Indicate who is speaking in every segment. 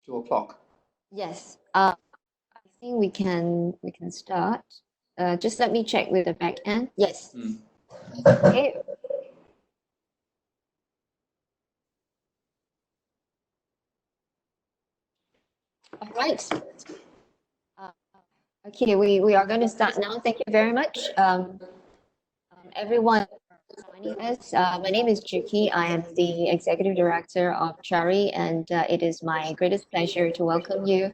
Speaker 1: 2 o'clock.
Speaker 2: Yes, I think we can start. Just let me check with the back end. Yes. Okay. All right. Okay, we are going to start now. Thank you very much, everyone joining us. My name is Juki. I am the Executive Director of Chari, and it is my greatest pleasure to welcome you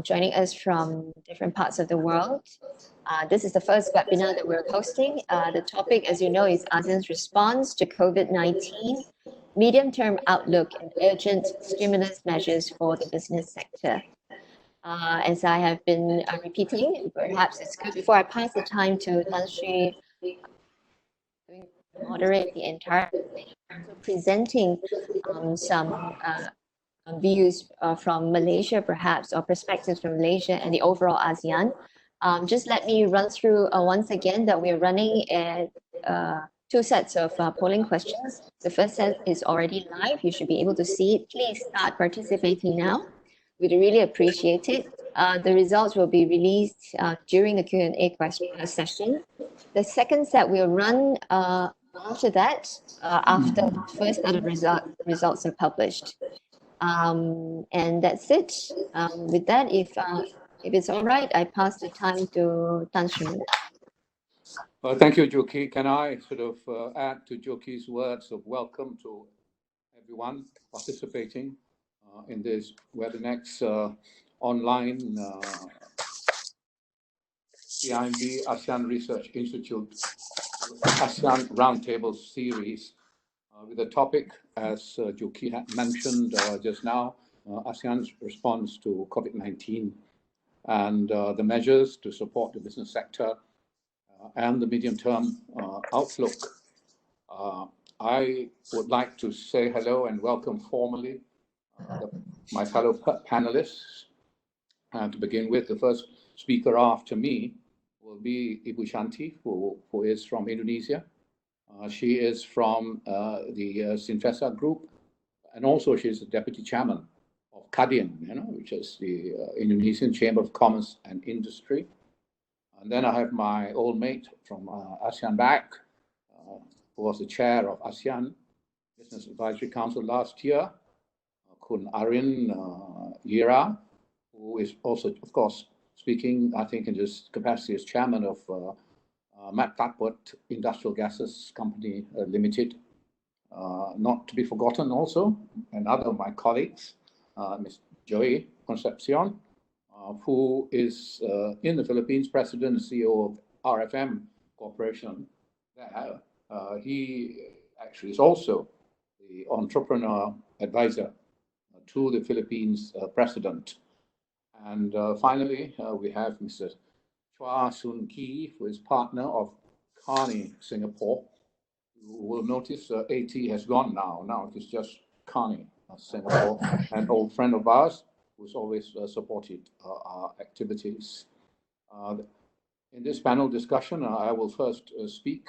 Speaker 2: joining us from different parts of the world. This is the first webinar that we're hosting. The topic, as you know, is ASEAN's response to COVID-19, medium-term outlook and urgent stimulus measures for the business sector. As I have been repeating, perhaps it's good before I pass the time to Tan Sri moderate the entire presenting some views from Malaysia, perhaps, or perspectives from Malaysia and the overall ASEAN. Just let me run through once again that we're running two sets of polling questions. The first set is already live. You should be able to see it. Please start participating now. We'd really appreciate it. The results will be released during the Q&A session. The second set will run after that, after the first set of results are published. And that's it. With that, if it's all right, I pass the time to Tan Sri.
Speaker 1: Thank you, Juki. Can I sort of add to Juki's words of welcome to everyone participating in this WebEx online CIMB ASEAN Research Institute ASEAN Roundtable series with the topic, as Juki had mentioned just now, ASEAN's response to COVID-19 and the measures to support the business sector and the medium-term outlook. I would like to say hello and welcome formally my fellow panelists. And to begin with, the first speaker after me will be Ibu Shanti, who is from Indonesia. She is from the Sintesa group, and also she's the deputy chairman of KADIN, which is the Indonesian Chamber of Commerce and Industry. And then I have my old mate from ASEAN Bank, who was the chair of ASEAN Business Advisory Council last year, Kun Arin Jira, who is also, of course, speaking, I think, in his capacity as chairman of Phut Industrial Gases Company Limited. Not to be forgotten also, another of my colleagues, Ms. Joy Concepcion, who is in the Philippines, president and CEO of RFM Corporation. He actually is also the entrepreneur advisor to the Philippines president. And finally, we have Mr. Chua Ghee, who is partner of Kearney, Singapore. You will notice AT has gone now. Now it is just Kearney, Singapore, an old friend of ours who's always supported our activities. In this panel discussion, I will first speak.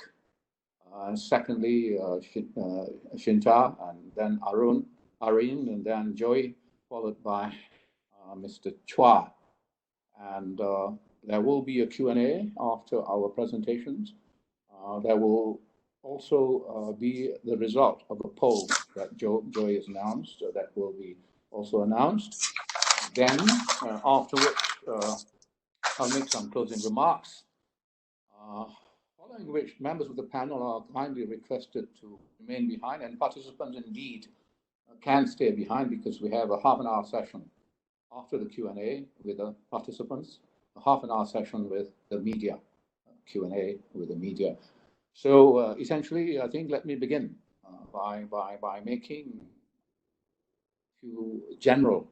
Speaker 1: Secondly, Shinta, and then Arin, and then Joy, followed by Mr. Chua. And there will be a Q&A after our presentations. There will also be the result of the poll that Joy has announced, so that will be also announced. Then, after which, I'll make some closing remarks, following which members of the panel are kindly requested to remain behind, and participants indeed can stay behind, because we have a half-an-hour session after the Q&A with the participants, a half-an-hour session with the media, Q&A with the media. So essentially, I think let me begin by making a few general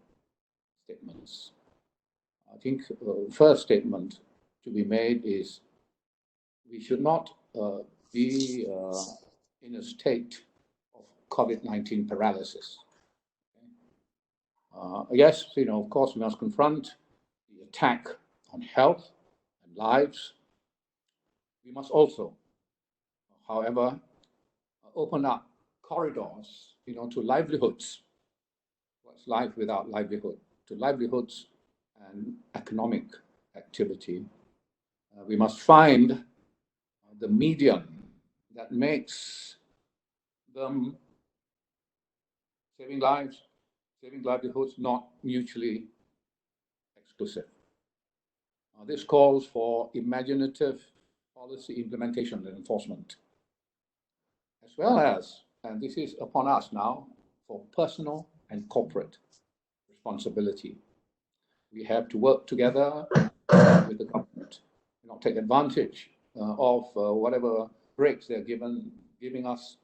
Speaker 1: statements. I think the first statement to be made is we should not be in a state of COVID-19 paralysis. Yes, of course, we must confront the attack on health and lives. We must also, however, open up corridors, to livelihoods. life without livelihood, to livelihoods and economic activity. We must find the medium that makes them saving lives, saving livelihoods, not mutually exclusive. This calls for imaginative policy implementation and enforcement, as well as, and this is upon us now, for personal and corporate responsibility. We have to work together with the government, not take advantage of whatever breaks they're giving us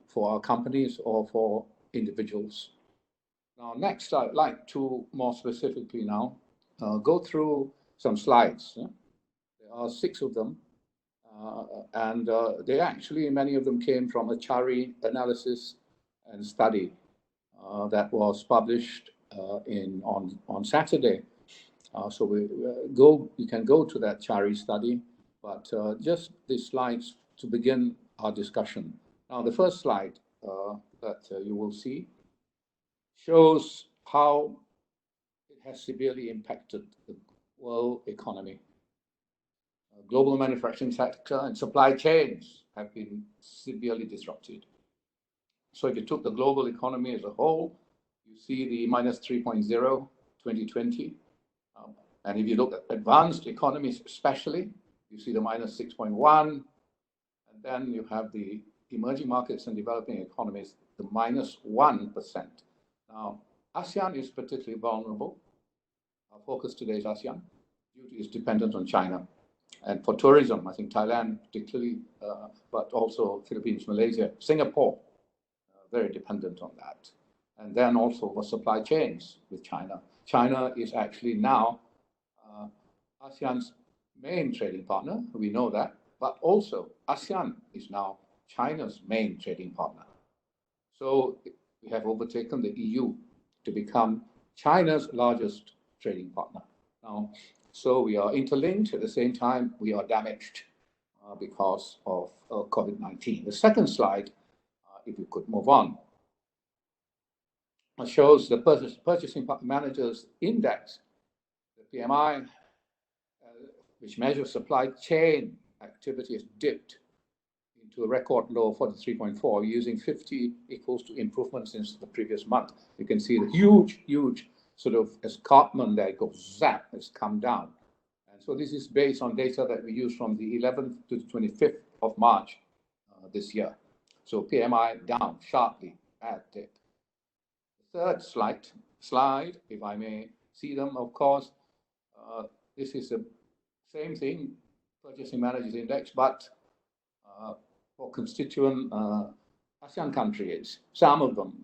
Speaker 1: for our companies or for individuals. Now, next, I'd like to more specifically now go through some slides. There are 6 of them, and they actually, many of them came from a CHARI analysis and study that was published on Saturday. So you can go to that CHARI study, but just these slides to begin our discussion. Now, the first slide that you will see shows how it has severely impacted the world economy. Global manufacturing sector and supply chains have been severely disrupted. So if you took the global economy as a whole, you see the minus 3.0 2020. And if you look at advanced economies especially, you see the minus 6.1. And then you have the emerging markets and developing economies, the minus 1%. Now, ASEAN is particularly vulnerable. Our focus today is ASEAN due to its dependence on China. And for tourism, I think Thailand particularly, but also Philippines, Malaysia, Singapore, very dependent on that. And then also for supply chains with China. China is actually now ASEAN's main trading partner, we know that, but also ASEAN is now China's main trading partner. So we have overtaken the EU to become China's largest trading partner. Now, so we are interlinked, at the same time we are damaged because of COVID-19. The second slide, if you could move on, shows the Purchasing Managers Index, the PMI, which measures supply chain activity, has dipped into a record low of 43.4, using 50 equals to improvement since the previous month. You can see the huge sort of escarpment there, it goes zap, it's come down. And so this is based on data that we use from the 11th to the 25th of March this year. So PMI down sharply, bad dip. The third slide, if I may see them, of course, this is the same thing, Purchasing Managers Index, but for constituent ASEAN countries, some of them,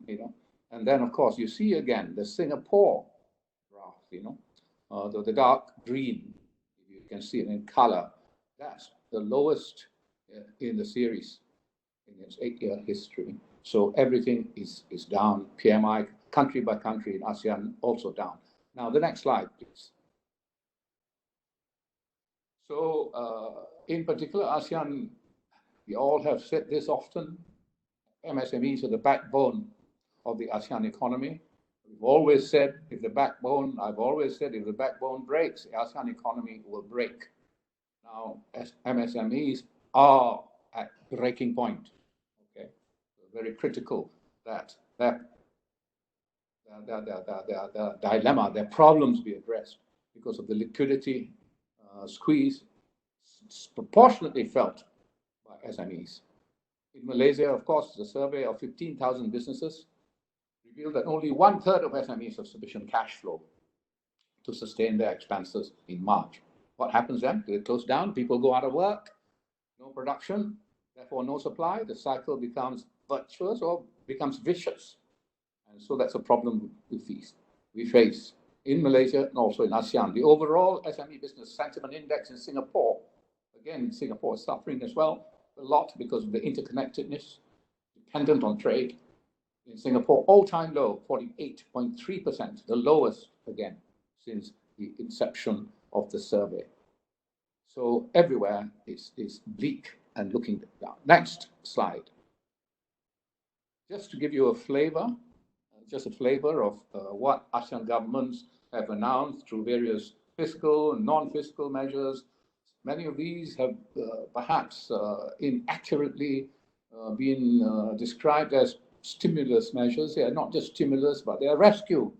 Speaker 1: And then, of course, you see again the Singapore graph, the dark green, you can see it in color. That's the lowest in the series in its 8-year history. So everything is down. PMI, country by country in ASEAN, also down. Now, the next slide, please. So, in particular, ASEAN, we all have said this often, MSMEs are the backbone of the ASEAN economy. I've always said if the backbone breaks, the ASEAN economy will break. Now, as MSMEs are at breaking point. Okay, so very critical that their dilemma, their problems be addressed because of the liquidity squeeze proportionately felt by SMEs. In Malaysia, of course, the survey of 15,000 businesses revealed that only 1/3 of SMEs have sufficient cash flow to sustain their expenses in March. What happens then? They close down, people go out of work, no production, therefore no supply. The cycle becomes virtuous or becomes vicious. And so that's a problem we face in Malaysia and also in ASEAN. The overall SME Business Sentiment Index in Singapore, again, Singapore is suffering as well, a lot because of the interconnectedness, dependent on trade. In Singapore, all-time low, 48.3%, the lowest again since the inception of the survey. So everywhere is bleak and looking down. Next slide. Just to give you a flavor, just a flavor of what ASEAN governments have announced through various fiscal and non-fiscal measures. Many of these have perhaps inaccurately been described as stimulus measures. They are not just stimulus, but they are rescue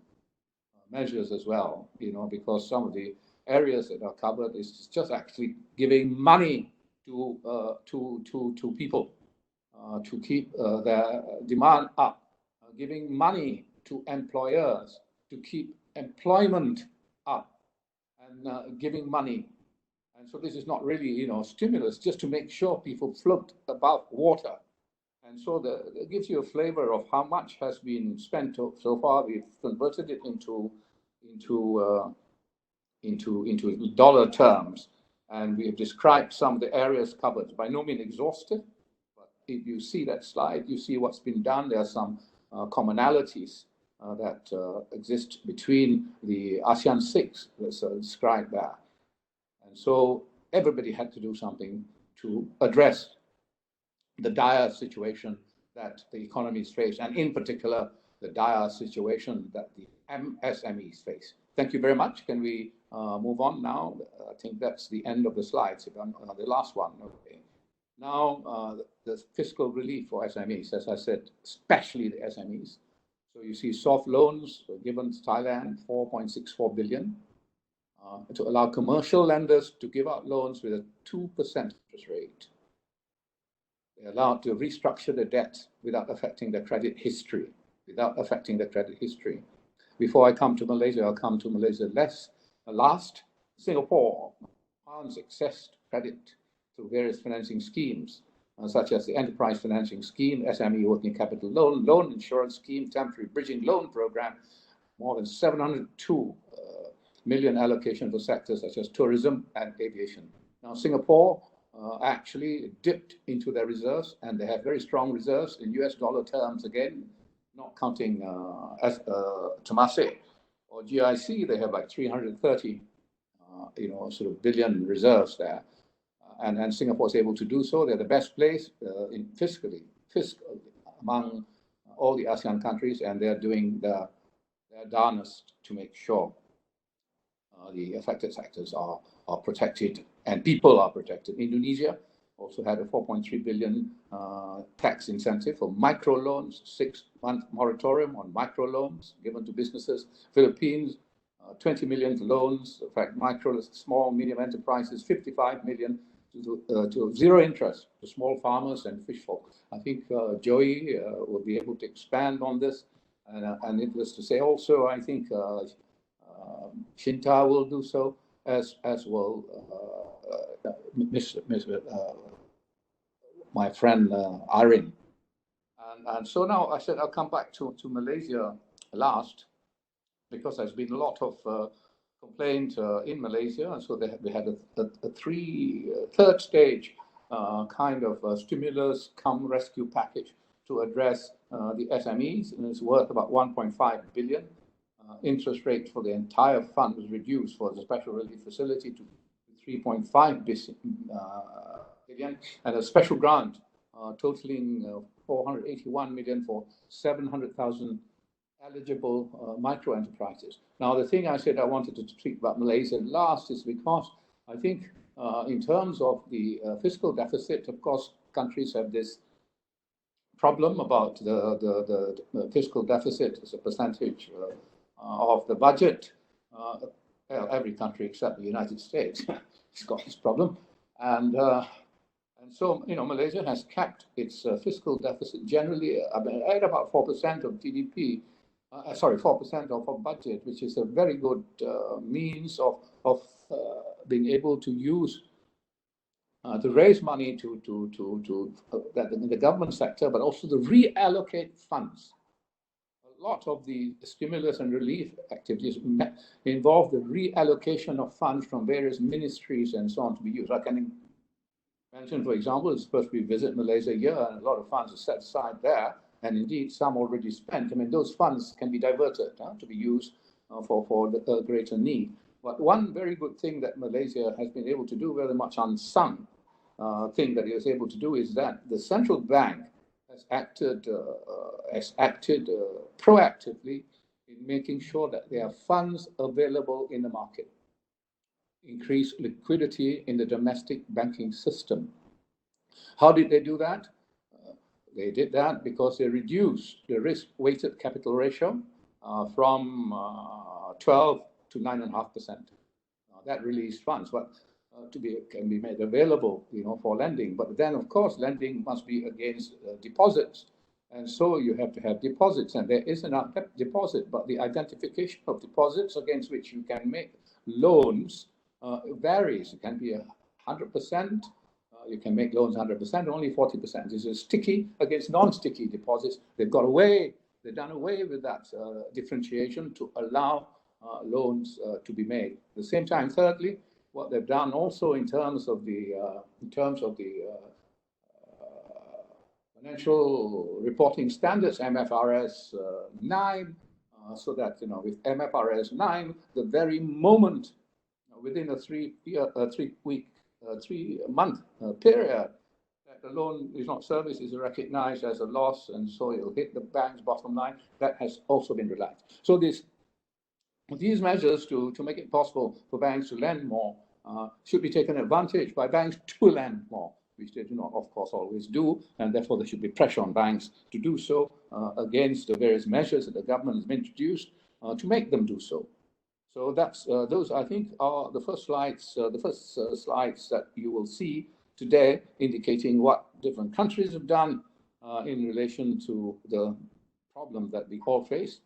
Speaker 1: measures as well, because some of the areas that are covered is just actually giving money to people to keep their demand up, giving money to employers to keep employment up, and giving money. And so this is not really, stimulus, just to make sure people float above water. And so it gives you a flavor of how much has been spent so far. We've converted it into dollar terms, and we have described some of the areas covered. By no means exhaustive, but if you see that slide, you see what's been done. There are some commonalities that exist between the ASEAN 6 that's described there. And so everybody had to do something to address the dire situation that the economies face, and in particular, the dire situation that the MSMEs face. Thank you very much. Can we move on now? I think that's the end of the slides, if I'm the last one. Okay. Now, the fiscal relief for SMEs, as I said, especially the SMEs. So you see soft loans given to Thailand, 4.64 billion, to allow commercial lenders to give out loans with a 2% interest rate. They're allowed to restructure the debt without affecting their credit history, Before I come to Malaysia, I'll come to Malaysia last. Singapore funds excess credit through various financing schemes, such as the Enterprise Financing Scheme, SME Working Capital Loan, Loan Insurance Scheme, Temporary Bridging Loan Program, more than 702 million allocation for sectors such as tourism and aviation. Now, Singapore actually dipped into their reserves, and they have very strong reserves in US dollar terms again, not counting Temasek or GIC. They have like 330 sort of billion reserves there, and Singapore is able to do so. They're the best place in fiscal among all the ASEAN countries, and they're doing their darnest to make sure the affected sectors are protected and people are protected. Indonesia also had a 4.3 billion tax incentive for microloans, 6-month moratorium on microloans given to businesses. Philippines, 20 million loans, in fact, micro, small, medium enterprises, 55 million to zero interest to small farmers and fish folk. I think Joey will be able to expand on this. And needless to say, also, I think Shinta will do so, as will my friend Arin. And so now I said I'll come back to Malaysia last, because there's been a lot of complaint in Malaysia, and so we had a third stage kind of stimulus cum rescue package to address the SMEs, and it's worth about 1.5 billion. Interest rate for the entire fund was reduced for the special relief facility to 3.5 billion, and a special grant totaling 481 million for 700,000 eligible micro enterprises. Now, the thing I said I wanted to speak about Malaysia last is because I think in terms of the fiscal deficit, of course, countries have this problem about the fiscal deficit as a percentage of the budget. Every country except the United States has got this problem, and so Malaysia has kept its fiscal deficit generally at about 4% of GDP. 4% of our budget, which is a very good means of being able to use to raise money to in the government sector, but also to reallocate funds. A lot of the stimulus and relief activities involve the reallocation of funds from various ministries and so on to be used. I can mention, for example, it's supposed to be Visit Malaysia year, and a lot of funds are set aside there, and indeed some already spent. I mean, those funds can be diverted to be used for the greater need. But one very good thing that Malaysia has been able to do, very much unsung thing that it was able to do, is that the central bank has acted proactively in making sure that there are funds available in the market, increase liquidity in the domestic banking system. How did they do that? They did that because they reduced the risk-weighted capital ratio from 12 to 9.5%. That released funds, but can be made available, for lending. But then, of course, lending must be against deposits, and so you have to have deposits, and there is enough deposit. But the identification of deposits against which you can make loans varies. It can be 100%. You can make loans 100%, only 40%. This is sticky against non-sticky deposits. They've done away with that differentiation to allow loans to be made. At the same time, thirdly, what they've done also in terms of the financial reporting standards, MFRS 9, so that with MFRS 9, the very moment within a 3-month period that the loan is not serviced is recognized as a loss, and so it'll hit the bank's bottom line. That has also been relaxed. So these measures to make it possible for banks to lend more should be taken advantage by banks to lend more, which they do not, of course, always do, and therefore there should be pressure on banks to do so against the various measures that the government has introduced to make them do so. So that's those, I think, are the first slides. Slides that you will see today, indicating what different countries have done in relation to the problem that we all face.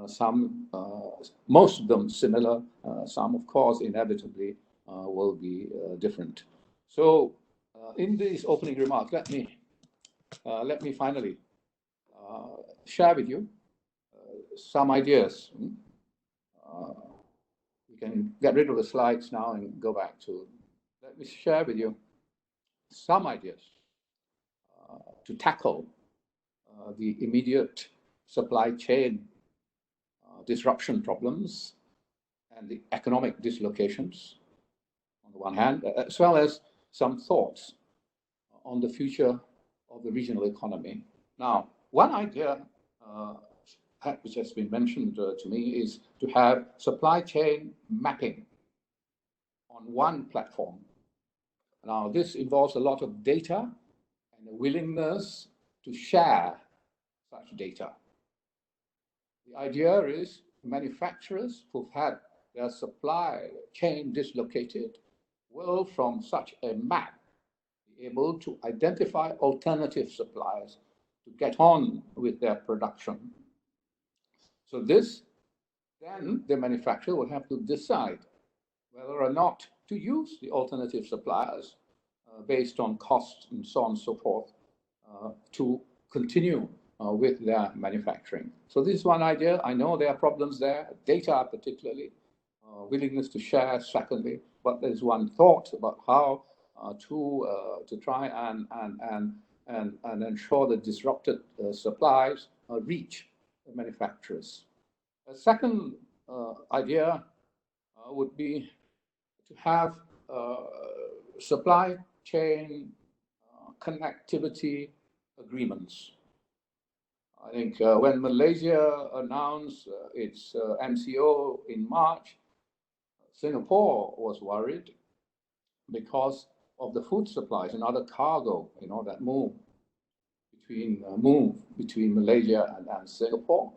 Speaker 1: Some, most of them similar. Some, of course, inevitably will be different. So, in these opening remarks, let me finally share with you some ideas. We can get rid of the slides now and go back to. Let me share with you some ideas to tackle the immediate supply chain disruption problems and the economic dislocations on the one hand, as well as some thoughts on the future of the regional economy. Now, one idea which has been mentioned to me is to have supply chain mapping on one platform. Now, this involves a lot of data and a willingness to share such data. The idea is manufacturers who've had their supply chain dislocated will, from such a map, be able to identify alternative suppliers to get on with their production. So this, then the manufacturer will have to decide whether or not to use the alternative suppliers based on costs and so on and so forth to continue with their manufacturing. So this is one idea. I know there are problems there, data particularly, willingness to share secondly, but there's one thought about how to try and ensure that disrupted supplies reach the manufacturers. A second idea would be to have supply chain connectivity agreements. I think when Malaysia announced its MCO in March, Singapore was worried because of the food supplies and other cargo, that move between Malaysia and Singapore.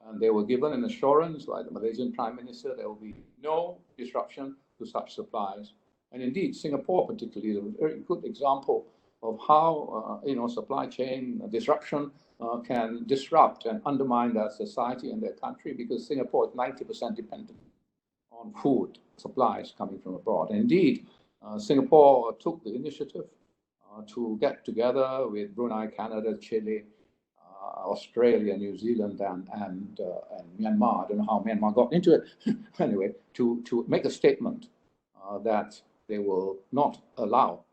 Speaker 1: And they were given an assurance by the Malaysian Prime Minister there will be no disruption to such supplies. And indeed, Singapore particularly is a very good example of how supply chain disruption can disrupt and undermine their society and their country, because Singapore is 90% dependent on food supplies coming from abroad. And indeed, Singapore took the initiative to get together with Brunei, Canada, Chile, Australia, New Zealand, and Myanmar. I don't know how Myanmar got into it. Anyway, to make a statement that they will not allow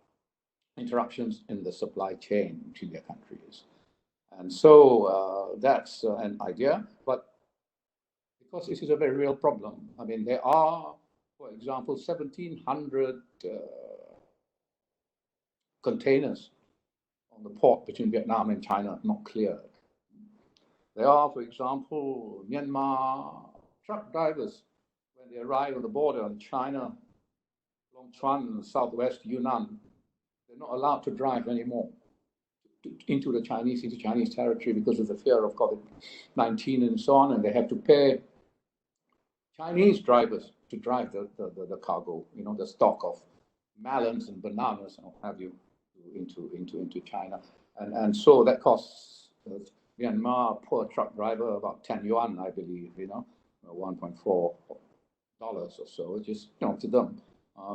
Speaker 1: interruptions in the supply chain between their countries. And so that's an idea, but because this is a very real problem. I mean, there are, for example, 1,700 containers on the port between Vietnam and China not cleared. There are, for example, Myanmar truck drivers, when they arrive on the border in China, Long Chuan, southwest Yunnan, they're not allowed to drive anymore into Chinese territory because of the fear of COVID-19 and so on, and they have to pay Chinese drivers to drive the cargo, the stock of melons and bananas and what have you into China, and so that costs Myanmar poor truck driver about 10 yuan, I believe, $1.4 or so, which is to them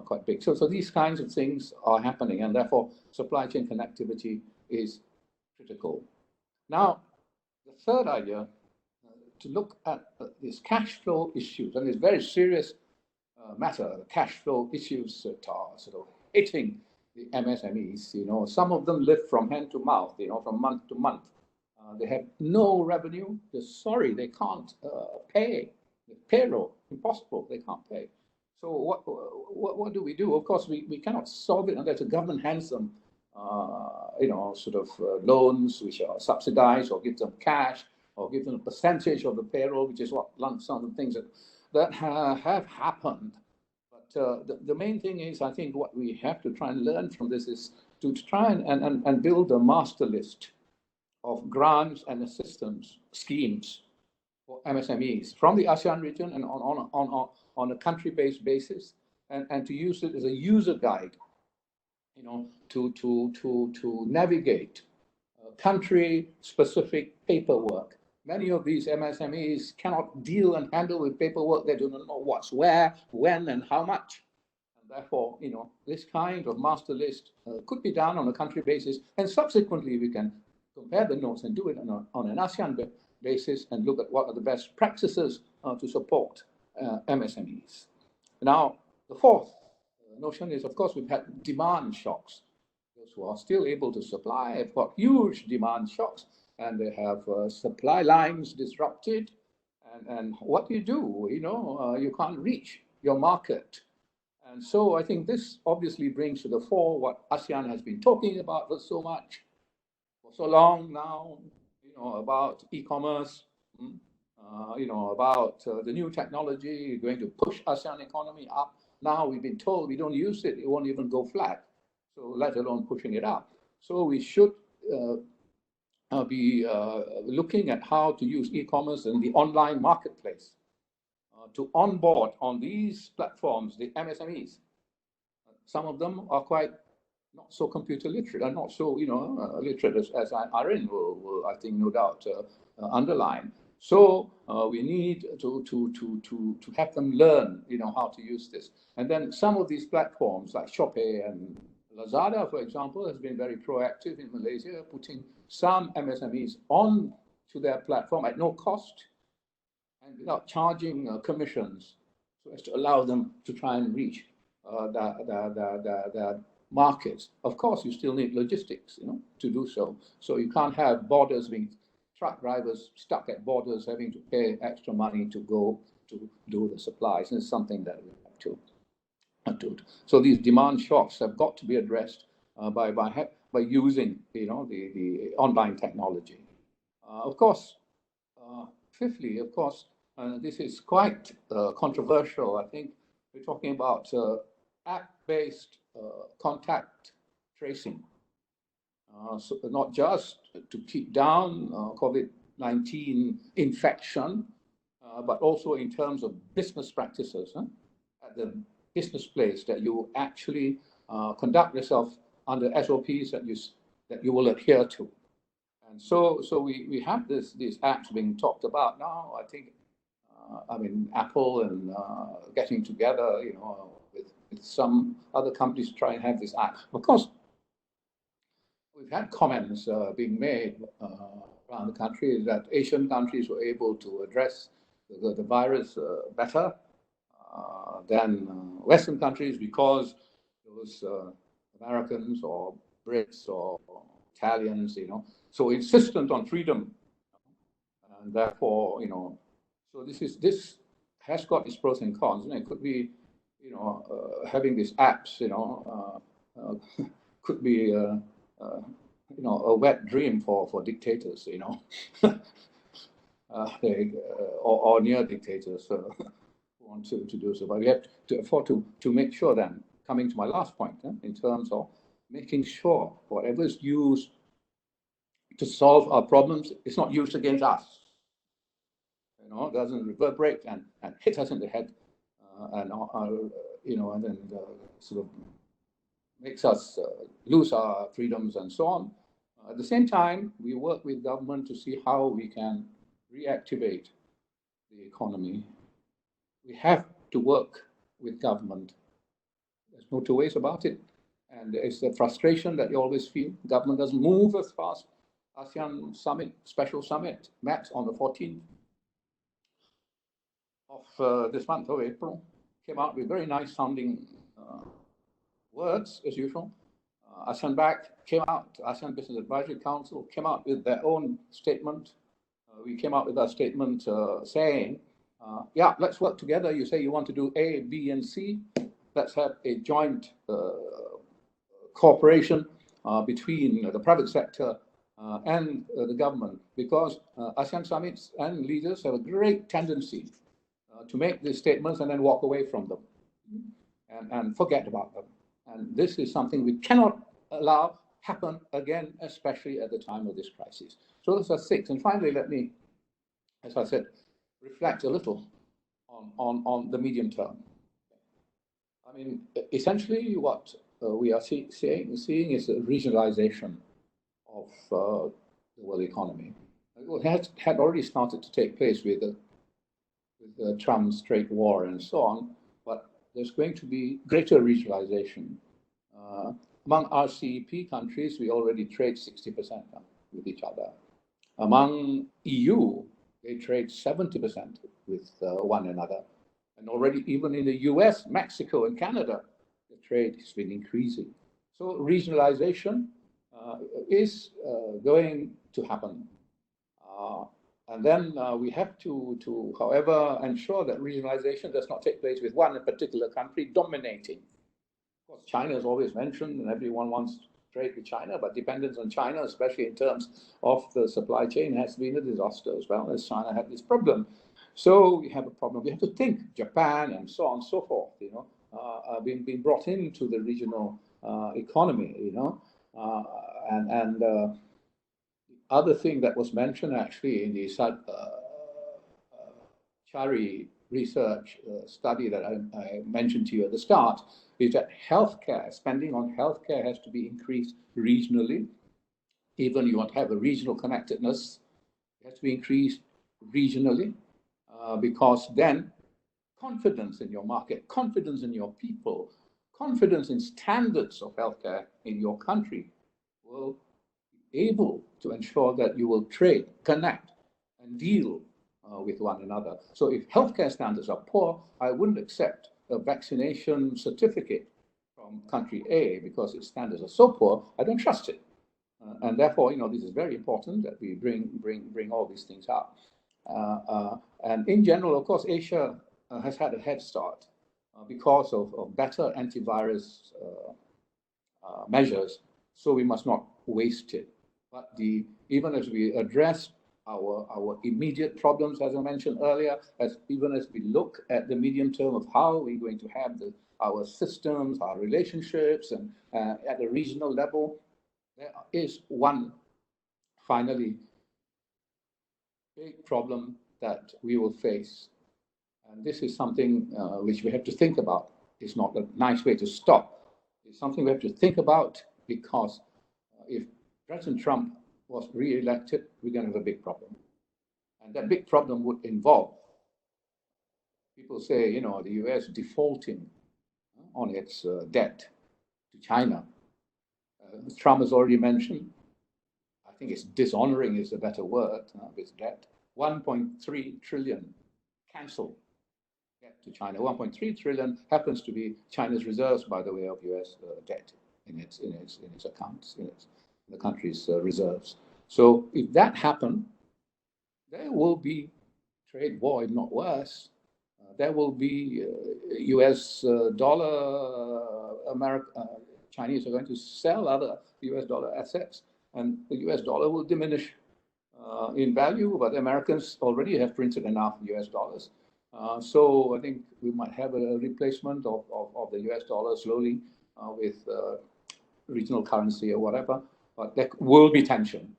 Speaker 1: quite big. So these kinds of things are happening, and therefore supply chain connectivity is critical. Now, the third idea, to look at these cash flow issues, and it's very serious matter, cash flow issues that are sort of hitting the MSMEs. Some of them live from hand to mouth, from month to month. They have no revenue. They're sorry, they can't pay. The payroll, impossible, they can't pay. So what do we do? Of course, we cannot solve it unless the government hands them, loans which are subsidized, or give them cash, or give them a percentage of the payroll, which is what some of the things that have happened. But the main thing is, I think what we have to try and learn from this is to try and build a master list of grants and assistance schemes for MSMEs from the ASEAN region and on a country-based basis, and to use it as a user guide, to navigate country-specific paperwork. Many of these MSMEs cannot deal and handle with paperwork. They do not know what's where, when, and how much. And therefore, this kind of master list could be done on a country basis, and subsequently we can compare the notes and do it on an ASEAN basis and look at what are the best practices to support MSMEs. Now, the fourth notion is, of course, we've had demand shocks. Those who are still able to supply have got huge demand shocks, and they have supply lines disrupted. And what do? You can't reach your market. And so I think this obviously brings to the fore what ASEAN has been talking about for so long now, about e-commerce, about the new technology going to push ASEAN economy up. Now we've been told we don't use it, it won't even go flat, so let alone pushing it up. So we should be looking at how to use e-commerce and the online marketplace to onboard on these platforms the MSMEs. Some of them are quite not so computer literate, and not so literate as Arin will I think no doubt underline. So we need to have them learn how to use this. And then some of these platforms like Shopee and Lazada, for example, has been very proactive in Malaysia, putting some MSMEs on to their platform at no cost and without charging commissions, so as to allow them to try and reach the markets. Of course, you still need logistics, to do so. So you can't have borders being truck drivers stuck at borders having to pay extra money to go to do the supplies. And it's something that we have to do. So these demand shocks have got to be addressed by using the online technology. Of course, fifthly, of course, this is quite controversial. I think we're talking about app-based contact tracing. So not just to keep down COVID-19 infection, but also in terms of business practices at the business place, that you actually conduct yourself under SOPs that you will adhere to. And so we have these apps being talked about now. I think, Apple and getting together, with some other companies to try and have this app. Of course, we've had comments being made around the country that Asian countries were able to address the virus better than Western countries because those Americans or Brits or Italians, so insistent on freedom, and therefore, so this has got its pros and cons. And it could be, having these apps, could be a wet dream for dictators, or near dictators who want to do so. But we have to afford to make sure then, coming to my last point, in terms of making sure whatever is used to solve our problems is not used against us. It doesn't reverberate and hit us in the head, and then sort of makes us lose our freedoms and so on. At the same time, we work with government to see how we can reactivate the economy. We have to work with government. There's no two ways about it. And it's the frustration that you always feel. Government doesn't move as fast. ASEAN Summit, special summit, met on the 14th of this month of April, came out with very nice sounding words, as usual. ASEAN Back came out, ASEAN Business Advisory Council came out with their own statement. We came out with our statement saying, yeah, let's work together. You say you want to do A, B, and C. Let's have a joint cooperation between the private sector and the government, because ASEAN summits and leaders have a great tendency to make these statements and then walk away from them and forget about them. And this is something we cannot allow happen again, especially at the time of this crisis. So those are 6. And finally, let me, as I said, reflect a little on the medium term. I mean, essentially what we are seeing is a regionalization of the world economy. It had already started to take place with the Trump's trade war and so on, but there's going to be greater regionalization. Among RCEP countries, we already trade 60% with each other. Among EU, they trade 70% with one another. And already even in the US, Mexico, and Canada, the trade has been increasing. So regionalization is going to happen. And then we have to, however, ensure that regionalization does not take place with one particular country dominating. Of course, China is always mentioned, and everyone wants to trade with China, but dependence on China, especially in terms of the supply chain, has been a disaster as well, as China had this problem. So we have a problem. We have to think Japan and so on and so forth, being brought into the regional economy, and the other thing that was mentioned actually in the Chari research study that I mentioned to you at the start is that healthcare, spending on healthcare has to be increased regionally. Even you want to have a regional connectedness, it has to be increased regionally, because then confidence in your market, confidence in your people, confidence in standards of healthcare in your country will be able to ensure that you will trade, connect, and deal with one another. So if healthcare standards are poor, I wouldn't accept a vaccination certificate from country A because its standards are so poor, I don't trust it. And therefore, this is very important that we bring all these things up. And in general, of course, Asia has had a head start because of better antivirus measures, so we must not waste it. But even as we address our immediate problems, as I mentioned earlier, even as we look at the medium term of how we're going to have our systems, our relationships, and at the regional level, there is one, finally, big problem that we will face. And this is something which we have to think about. It's not a nice way to stop. It's something we have to think about, because if President Trump was re-elected, we're going to have a big problem. And that big problem would involve, people say, the US defaulting on its debt to China. Trump has already mentioned, I think it's dishonoring is a better word, its debt, 1.3 trillion cancelled debt to China. 1.3 trillion happens to be China's reserves, by the way, of US debt in its accounts, in the country's reserves. So if that happened, there will be trade war, if not worse. There will be US dollar, Chinese are going to sell other US dollar assets and the US dollar will diminish in value, but Americans already have printed enough US dollars. So I think we might have a replacement of the US dollar slowly with regional currency or whatever, but there will be tension.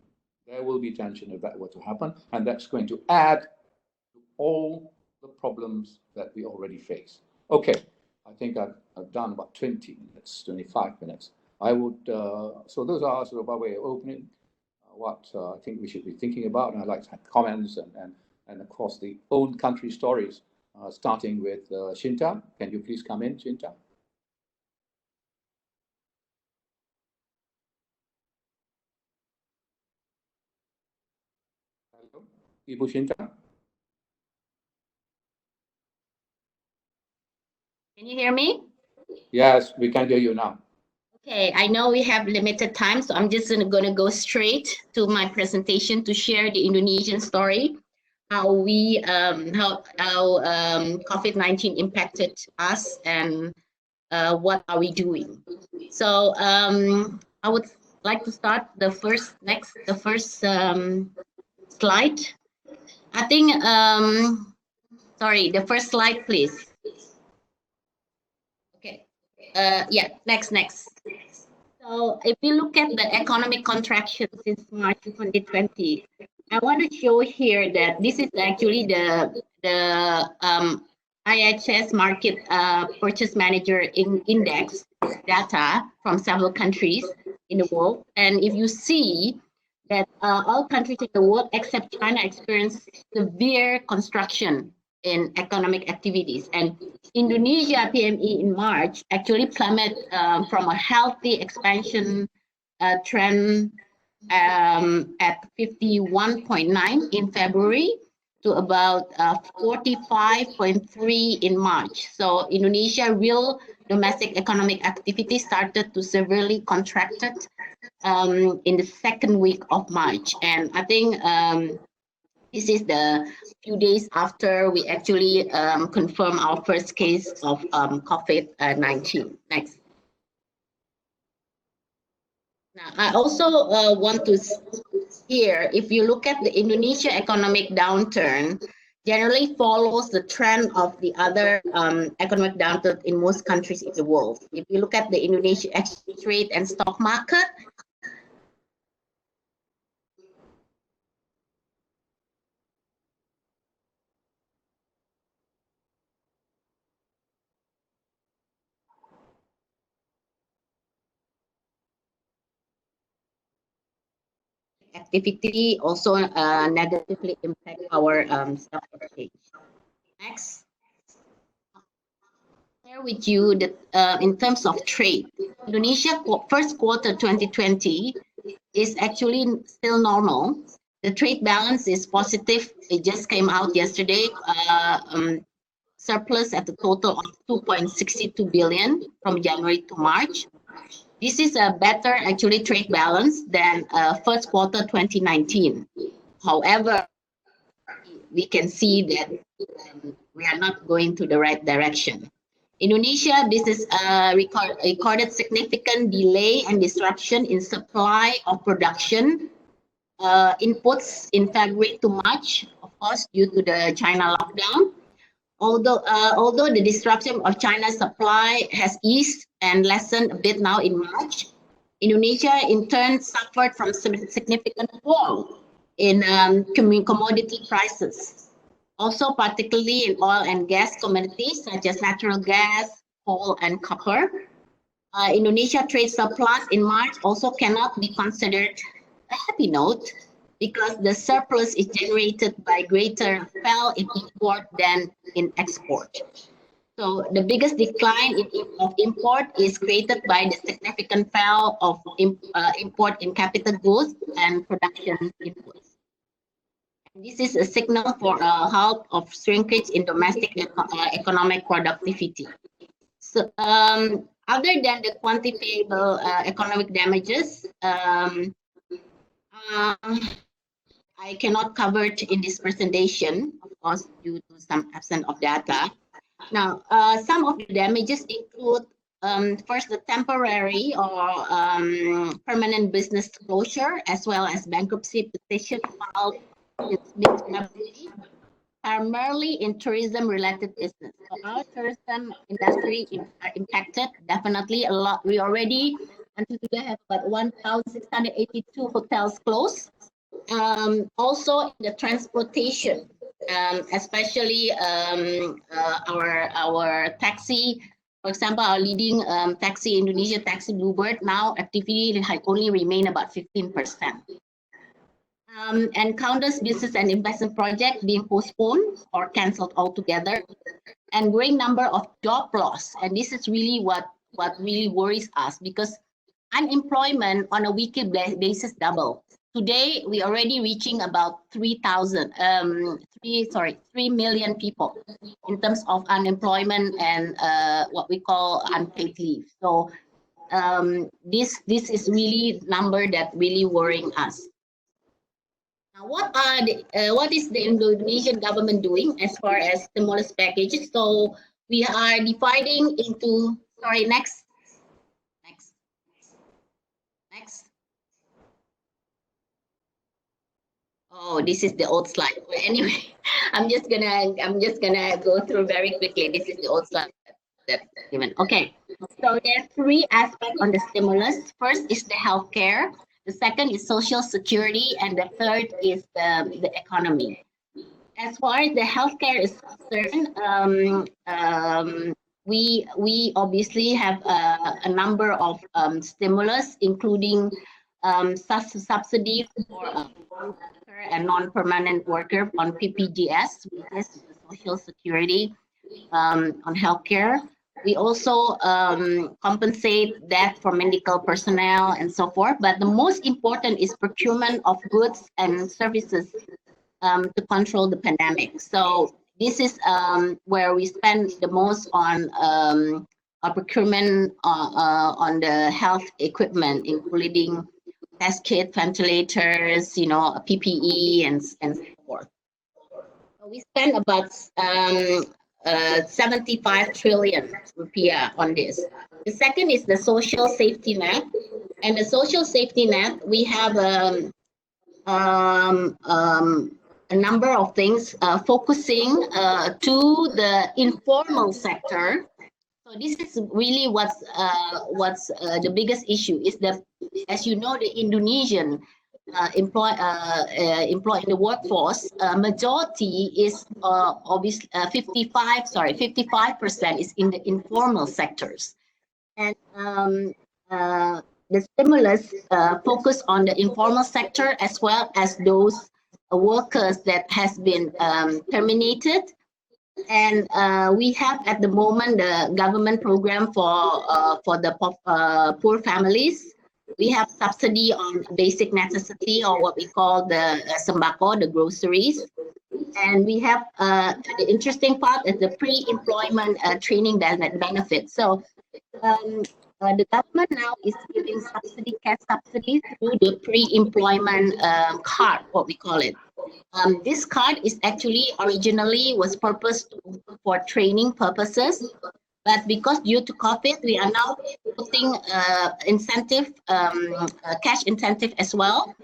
Speaker 1: There will be tension if that were to happen, and that's going to add to all the problems that we already face. Okay, I think I've done about 20 minutes, 25 minutes. I would, so those are sort of our way of opening what I think we should be thinking about, and I'd like to have comments and of course the own country stories, starting with Shinta. Can you please come in, Shinta? Hello, Ibu Shinta?
Speaker 3: Can you hear me?
Speaker 1: Yes, we can hear you now.
Speaker 3: Okay, I know we have limited time, so I'm just going to go straight to my presentation to share the Indonesian story, how COVID-19 impacted us, and what are we doing. So I would like to start the first slide. I think sorry, the first slide, please. Okay. Yeah, next. So if you look at the economic contraction since March 2020, I want to show here that this is actually the IHS Market Purchase Manager Index data from several countries in the world. And if you see that all countries in the world except China experienced severe contraction in economic activities, and Indonesia PME in March actually plummeted from a healthy expansion trend at 51.9 in February to about 45.3 in March. So Indonesia real domestic economic activity started to severely contracted in the second week of March, and I think this is the few days after we actually confirm our first case of COVID-19. Next. Now, I also want to here, if you look at the Indonesia economic downturn, generally follows the trend of the other economic downturn in most countries in the world. If you look at the Indonesia exchange rate and stock market, activity also negatively impact our stock exchange. Next. Share with you that in terms of trade, Indonesia first quarter 2020 is actually still normal. The trade balance is positive. It just came out yesterday. Surplus at a total of 2.62 billion from January to March. This is a better actually trade balance than first quarter 2019. However, we can see that we are not going to the right direction. Indonesia business recorded significant delay and disruption in supply of production inputs in February to March, of course, due to the China lockdown. Although the disruption of China's supply has eased and lessened a bit now in March, Indonesia in turn suffered from some significant fall in commodity prices. Also, particularly in oil and gas commodities such as natural gas, coal, and copper. Indonesia trade surplus in March also cannot be considered a happy note because the surplus is generated by greater fall in import than in export. So the biggest decline of import is created by the significant fall of import in capital goods and production inputs. This is a signal for a halt of shrinkage in domestic economic productivity. So, other than the quantifiable economic damages, I cannot cover it in this presentation, of course, due to some absence of data. Now, some of the damages include first, the temporary or permanent business closure, as well as bankruptcy petition filed since mid-February, primarily in tourism-related business. So our tourism industry are impacted definitely a lot. We already, until today, have about 1,682 hotels closed. Also, the transportation, especially our taxi. For example, our leading taxi, Indonesia Taxi Bluebird, now activity only remain about 15%. And countless business and investment projects being postponed or cancelled altogether, and growing number of job loss. And this is really what really worries us, because unemployment on a weekly basis double. Today, we already reaching about 3 million people in terms of unemployment and what we call unpaid leave. So this is really number that really worrying us. Now, what is the Indonesian government doing as far as stimulus packages? So we are dividing into, next. Oh, this is the old slide. But anyway, I'm just gonna go through very quickly. This is the old slide that's given. Okay, so there are 3 aspects on the stimulus. First is the healthcare. The second is social security, and the third is the economy. As far as the healthcare is concerned, we obviously have a number of stimulus, including subsidy for worker and non-permanent worker on PPGS, which is the social security on healthcare. We also compensate that for medical personnel and so forth. But the most important is procurement of goods and services to control the pandemic. So this is where we spend the most on procurement on the health equipment, including test kit, ventilators, PPE, and so forth. So we spend about 75 trillion rupiah on this. The second is the social safety net, and the social safety net we have a number of things focusing to the informal sector. So this is really what's the biggest issue is that, as you know, the Indonesian employed in the workforce, majority is obviously 55% is in the informal sectors, and the stimulus focus on the informal sector as well as those workers that has been terminated. And we have at the moment the government program for the poor families. We have subsidy on basic necessity, or what we call the sembako, the groceries. And we have the interesting part is the pre-employment training benefit. So the government now is giving cash subsidies through the pre-employment card, what we call it. This card is actually originally was purposed for training purposes, but because due to COVID, we are now putting incentive, cash incentive as well,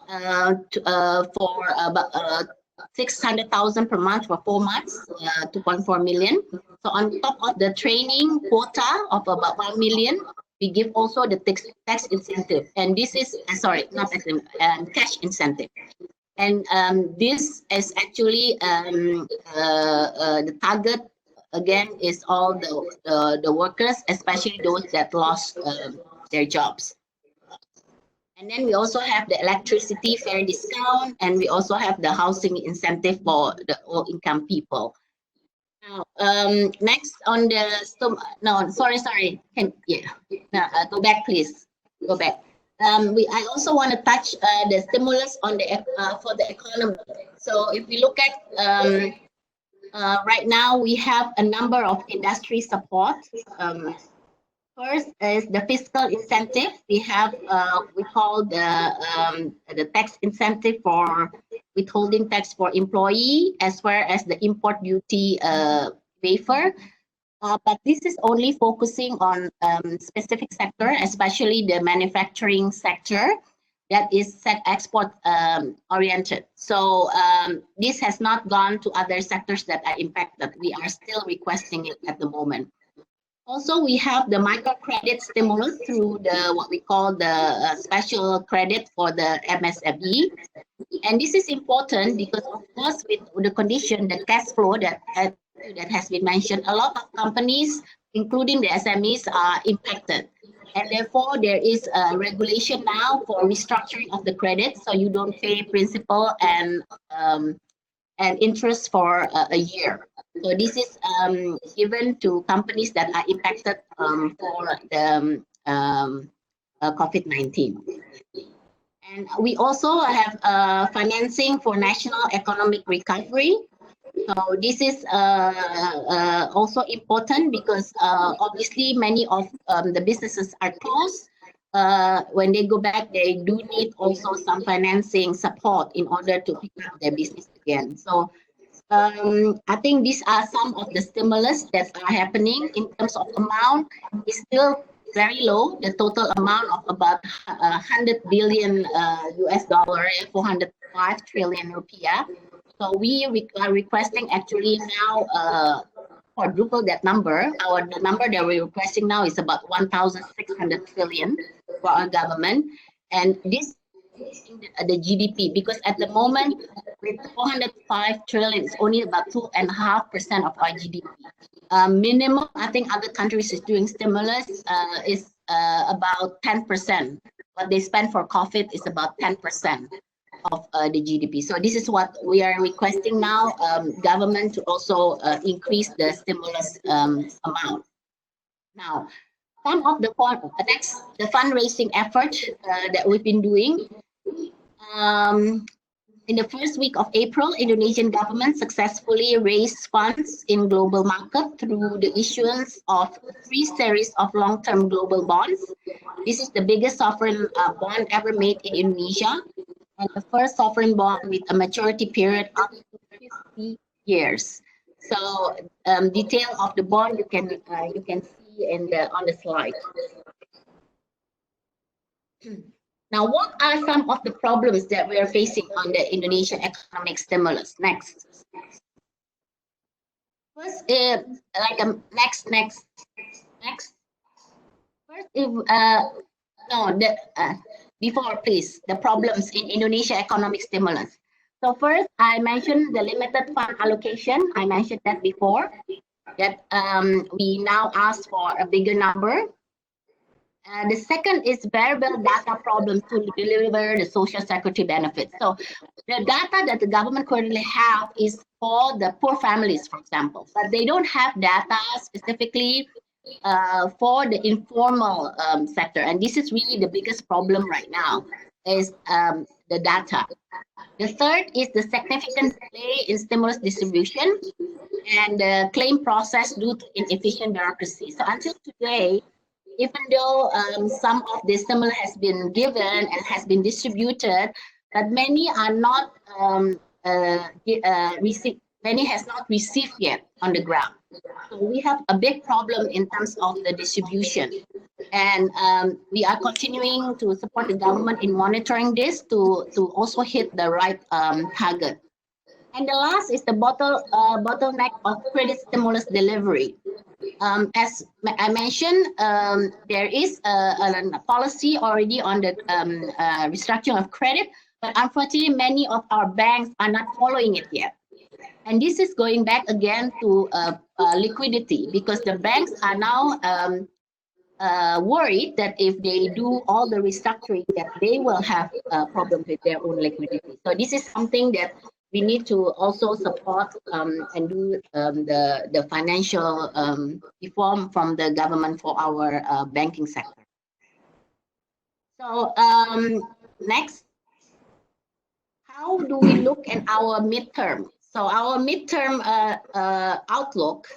Speaker 3: for about 600,000 per month for 4 months, 2.4 million. So on top of the training quota of about 1 million, we give also the tax incentive, and this is cash incentive. And this is actually the target again is all the workers, especially those that lost their jobs. And then we also have the electricity fair discount, and we also have the housing incentive for the low-income people. Now, next on the go back, please. Go back. I also want to touch the stimulus on for the economy. So if we look at right now, we have a number of industry support. First is the fiscal incentive. We have we call the tax incentive for withholding tax for employee, as well as the import duty waiver. But this is only focusing on specific sector, especially the manufacturing sector that is export oriented. So this has not gone to other sectors that are impacted. We are still requesting it at the moment. Also, we have the microcredit stimulus through the what we call the special credit for the MSME. And this is important because, of course, with the condition, the cash flow that has been mentioned, a lot of companies, including the SMEs, are impacted. And therefore, there is a regulation now for restructuring of the credit, so you don't pay principal and interest for a year. So this is given to companies that are impacted for the COVID-19. And we also have financing for national economic recovery. So this is also important because obviously many of the businesses are closed. When they go back, they do need also some financing support in order to pick up their business again. So I think these are some of the stimulus that are happening. In terms of amount, is still very low. The total amount of about 100 billion US dollar, 405 trillion rupiah. So we are requesting actually now quadruple that number. The number that we're requesting now is about 1,600 trillion for our government. And this the GDP, because at the moment with 405 trillion, it's only about 2.5% of our GDP. Minimum, I think other countries is doing stimulus is about 10%. What they spend for COVID is about 10% of the GDP. So this is what we are requesting now, government to also increase the stimulus amount. Now, some of the fundraising effort that we've been doing. In the first week of April, Indonesian government successfully raised funds in global market through the issuance of 3 series of long-term global bonds. This is the biggest sovereign bond ever made in Indonesia, and the first sovereign bond with a maturity period up to 50 years. So detail of the bond you can see on the slide. Now, what are some of the problems that we are facing on the Indonesian economic stimulus? Next. First, next. First, before please, the problems in Indonesia economic stimulus. So first, I mentioned the limited fund allocation. I mentioned that before, that we now ask for a bigger number. The second is variable data problems to deliver the social security benefits. So the data that the government currently have is for the poor families, for example, but they don't have data specifically for the informal sector. And this is really the biggest problem right now, is the data. The third is the significant delay in stimulus distribution and the claim process due to inefficient bureaucracy. So until today, even though some of the stimulus has been given and has been distributed, but many are not received. Many has not received yet on the ground. So we have a big problem in terms of the distribution, and we are continuing to support the government in monitoring this to also hit the right target. And the last is the bottleneck of credit stimulus delivery. As I mentioned, there is a policy already on the restructuring of credit, but unfortunately, many of our banks are not following it yet. And this is going back again to liquidity, because the banks are now worried that if they do all the restructuring, that they will have problems with their own liquidity. So this is something that we need to also support and do the financial reform from the government for our banking sector. So next, how do we look at our midterm? So our midterm outlook,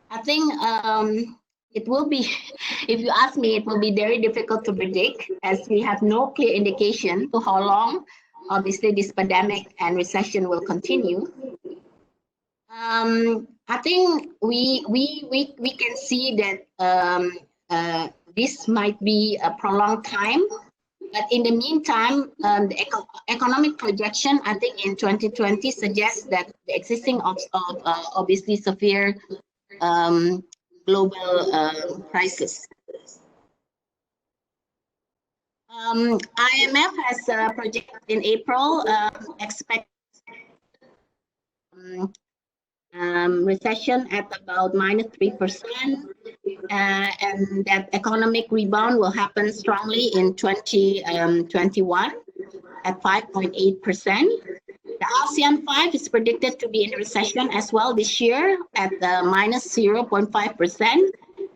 Speaker 3: I think it will be, if you ask me, it will be very difficult to predict, as we have no clear indication to how long obviously this pandemic and recession will continue. I think we can see that this might be a prolonged time, but in the meantime, the economic projection, I think in 2020 suggests that the existing of obviously severe global crisis. IMF has projected in April expect recession at about -3%, and that economic rebound will happen strongly in 2021 at 5.8%. The ASEAN 5 is predicted to be in recession as well this year at -0.5%,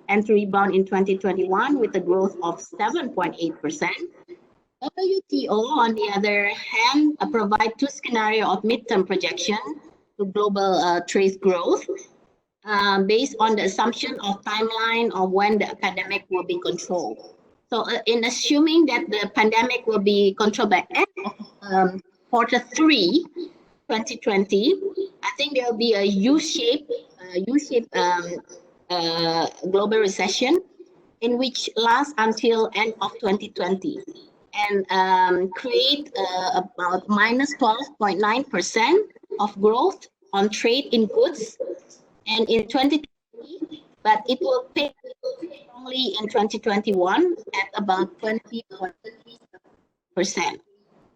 Speaker 3: and to rebound in 2021 with a growth of 7.8%. WTO, on the other hand, provide two scenarios of midterm projection to global trade growth based on the assumption of timeline of when the pandemic will be controlled. So in assuming that the pandemic will be controlled by end of Q3 2020, I think there will be a U-shaped global recession in which lasts until end of 2020 and create about -12.9% of growth on trade in goods and in 2020, but it will pick only in 2021 at about 20%.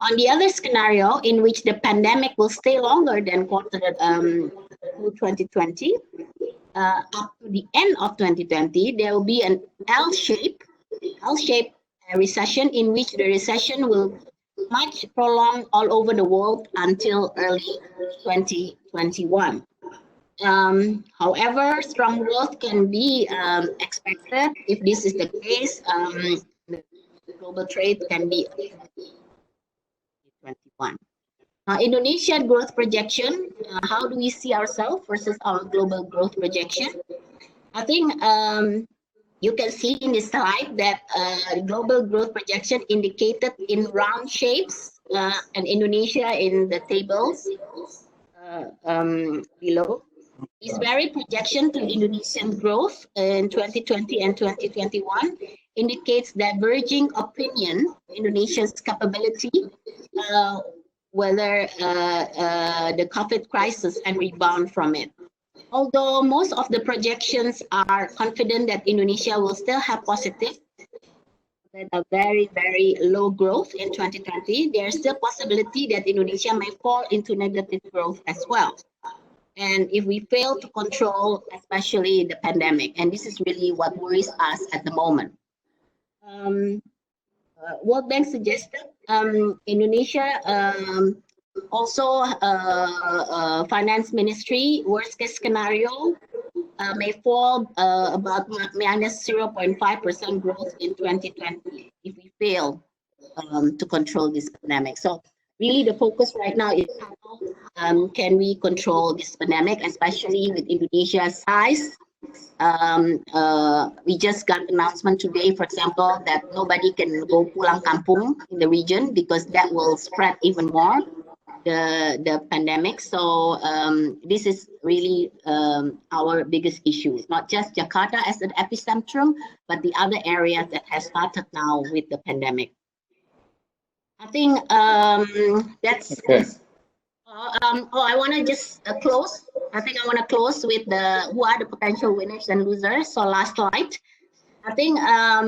Speaker 3: On the other scenario, in which the pandemic will stay longer than Q20, up to the end of 2020, there will be an L-shaped recession in which the recession will much prolonged all over the world until early 2021. However, strong growth can be expected. If this is the case, the global trade can be 2021. Indonesia growth projection, how do we see ourselves versus our global growth projection? I think you can see in this slide that global growth projection indicated in round shapes and Indonesia in the tables below. This very projection to Indonesian growth in 2020 and 2021 indicates diverging opinion Indonesia's capability, whether the COVID crisis and rebound from it. Although most of the projections are confident that Indonesia will still have positive, but a very, very low growth in 2020, there is still possibility that Indonesia may fall into negative growth as well. And if we fail to control, especially the pandemic, and this is really what worries us at the moment. World Bank suggested Indonesia also finance ministry worst case scenario may fall about -0.5% growth in 2020 if we fail to control this pandemic. So really the focus right now is how can we control this pandemic, especially with Indonesia's size. We just got announcement today, for example, that nobody can go pulang kampung in the region because that will spread even more the pandemic. So this is really our biggest issue. It's not just Jakarta as an epicentrum, but the other areas that has started now with the pandemic. I think that's.
Speaker 1: Okay.
Speaker 3: I want to just close. I think I want to close with who are the potential winners and losers. So last slide. I think I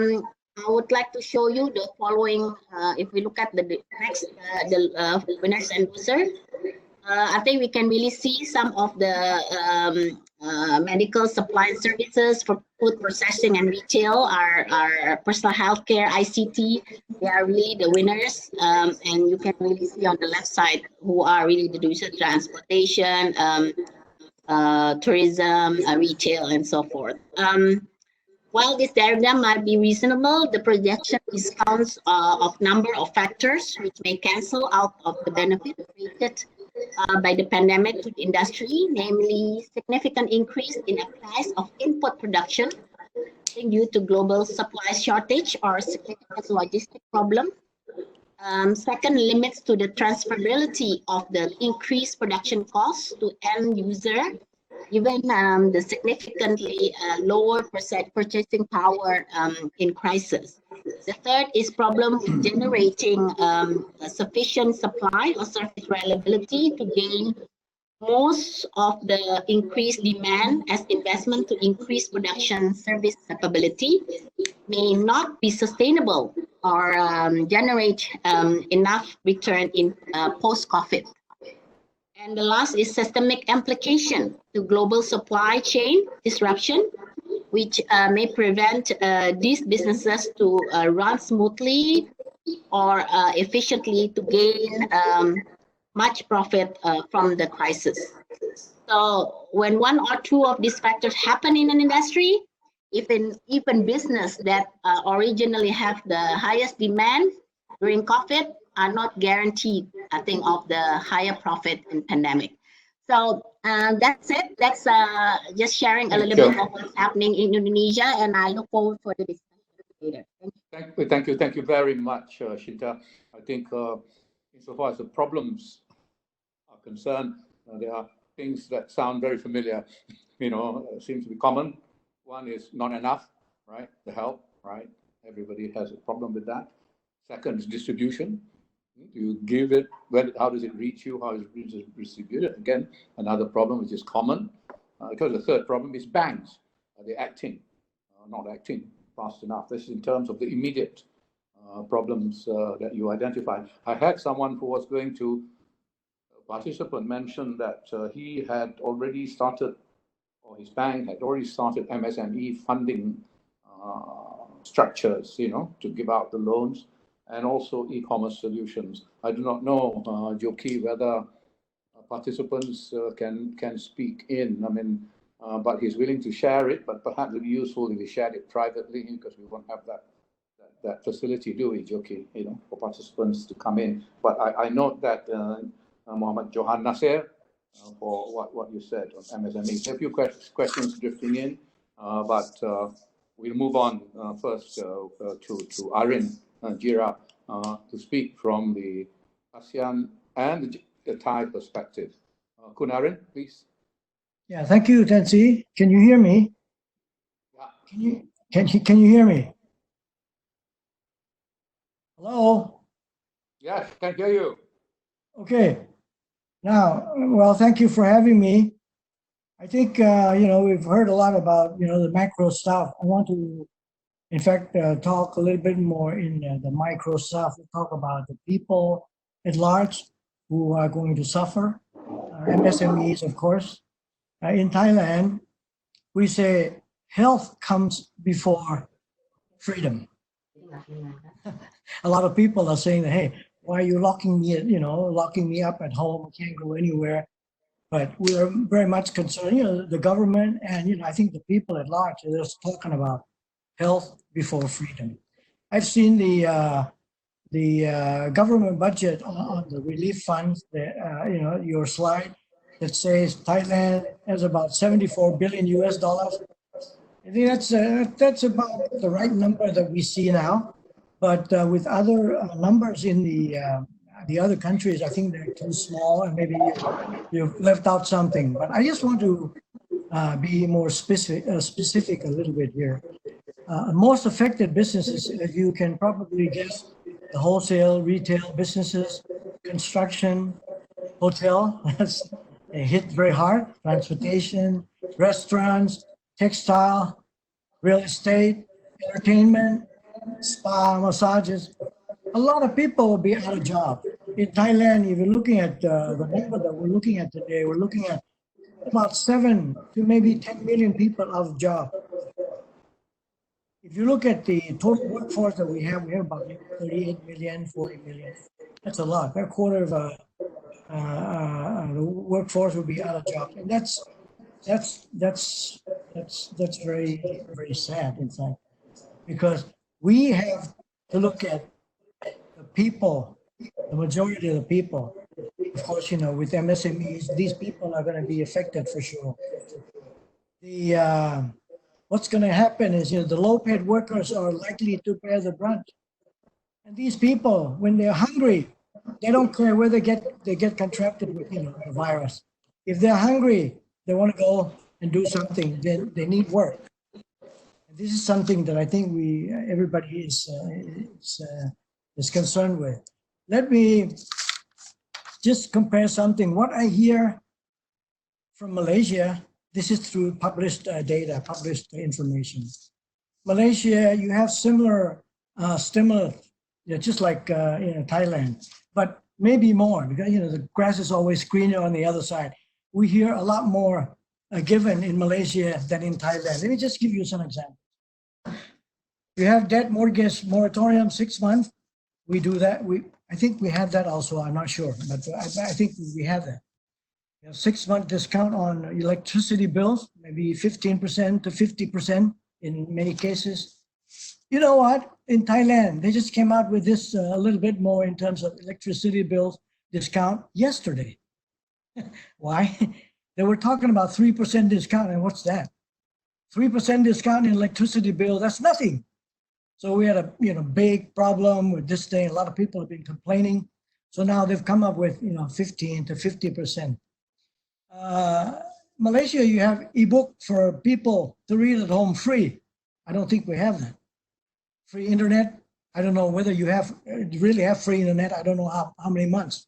Speaker 3: would like to show you the following. If we look at the next, the winners and losers, I think we can really see some of the medical supply and services for food processing and retail, our personal healthcare, ICT. They are really the winners, and you can really see on the left side who are really the losers: transportation, tourism, retail, and so forth. While this diagram might be reasonable, the projection discounts of number of factors which may cancel out of the benefit created by the pandemic to the industry, namely significant increase in the price of input production due to global supply shortage or significant logistic problem, Second, limits to the transferability of the increased production costs to end user, given the significantly lower purchasing power in crisis. The third is problem with generating a sufficient supply or service reliability to gain most of the increased demand as investment to increase production service capability may not be sustainable or generate enough return in post-COVID. And the last is systemic implication to global supply chain disruption, which may prevent these businesses to run smoothly or efficiently to gain much profit from the crisis. So when one or two of these factors happen in an industry, even business that originally have the highest demand during COVID are not guaranteed, I think, of the higher profit in pandemic. So that's it. That's just sharing a little bit of what's happening in Indonesia, and I look forward for the discussion later.
Speaker 1: Thank you very much, Shinta. I think insofar as the problems are concerned, there are things that sound very familiar. Seems to be common. One is not enough, right? The help, right? Everybody has a problem with that. Second is distribution. You give it, how does it reach you? How is it distributed? Again, another problem which is common. Because the third problem is banks. Are they acting? Not acting fast enough. This is in terms of the immediate problems that you identified. I had someone who was going to, a participant mentioned that he had already started, or his bank had already started MSME funding structures, to give out the loans, and also e-commerce solutions. I do not know, Joki, whether participants can speak in. But he's willing to share it, but perhaps it would be useful if he shared it privately, because we won't have that facility, do we, Joki, for participants to come in. But I note that Muhammad Johan Nasir, for what you said on MSME. A few questions drifting in, but we'll move on first to Arin Jira to speak from the ASEAN and the Thai perspective. Kun Arin, please.
Speaker 4: Yeah, thank you, Tensi. Can you hear me?
Speaker 1: Yeah.
Speaker 4: Can you hear me? Hello?
Speaker 1: Yes, can hear you.
Speaker 4: Okay. Now, well, thank you for having me. I think, we've heard a lot about, the macro stuff. I want to, in fact, talk a little bit more in the micro stuff. We talk about the people at large who are going to suffer, MSMEs, of course. In Thailand, we say health comes before freedom. A lot of people are saying that, hey, why are you locking me up at home? I can't go anywhere. But we are very much concerned, the government and, I think the people at large are just talking about health before freedom. I've seen the government budget on the relief funds, your slide that says Thailand has about 74 billion US dollars. I think that's about the right number that we see now. But with other numbers in the other countries, I think they're too small, and maybe you've left out something. But I just want to be more specific a little bit here. Most affected businesses, as you can probably guess, the wholesale, retail businesses, construction, hotel, that's hit very hard, transportation, restaurants, textile, real estate, entertainment, spa, massages. A lot of people will be out of job. In Thailand, if you're looking at the number that we're looking at today, we're looking at about 7 to maybe 10 million people out of job. If you look at the total workforce that we have about 38 million, 40 million. That's a lot. A quarter of the workforce will be out of job, and that's very, very sad, in fact, because we have to look at the people, the majority of the people. Of course, with MSMEs, these people are going to be affected for sure. What's going to happen is, the low-paid workers are likely to bear the brunt. And these people, when they're hungry, they don't care whether they get contracted with the virus. If they're hungry, they want to go and do something. They need work. And this is something that I think everybody is concerned with. Let me just compare something. What I hear from Malaysia, this is through published data, published information. Malaysia, you have similar stimulus, just like Thailand, but maybe more because the grass is always greener on the other side. We hear a lot more given in Malaysia than in Thailand. Let me just give you some examples. You have debt mortgage moratorium 6 months. We do that. I think we have that also. I'm not sure, but I think we have that. You have 6-month discount on electricity bills, maybe 15% to 50% in many cases. You know what? In Thailand, they just came out with this a little bit more in terms of electricity bills discount yesterday. Why? They were talking about 3% discount, and what's that? 3% discount in electricity bill, that's nothing. So we had a big problem with this thing. A lot of people have been complaining. So now they've come up with 15 to 50%. Malaysia, you have ebook for people to read at home free. I don't think we have that. Free internet. I don't know whether you really have free internet. I don't know how many months.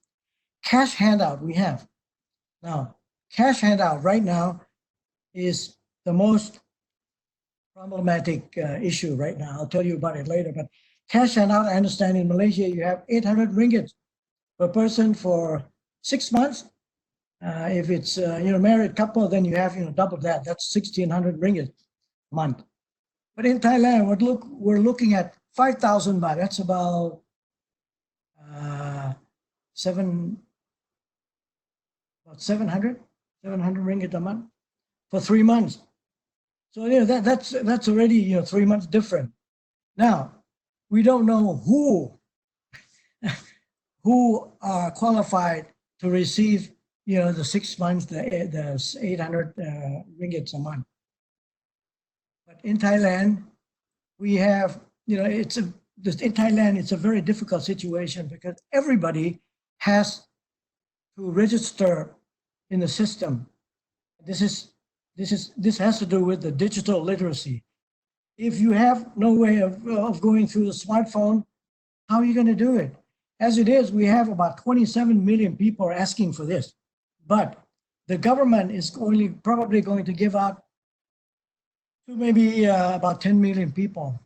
Speaker 4: Cash handout we have. Now, cash handout right now is the most problematic issue right now. I'll tell you about it later. But cash handout, I understand in Malaysia, you have 800 ringgit per person for 6 months. If it's married couple, then you have double that. That's 1,600 ringgit a month. But in Thailand, we're looking at 5,000 baht. That's about 700 ringgit a month for 3 months. So that's already 3 months different. Now we don't know who are qualified to receive the 6 months, the 800 ringgit a month. But in Thailand, we have in Thailand it's a very difficult situation because everybody has to register in the system. This has to do with the digital literacy. If you have no way of going through the smartphone, how are you going to do it? As it is, we have about 27 million people asking for this, but the government is only probably going to give out to maybe about 10 million people.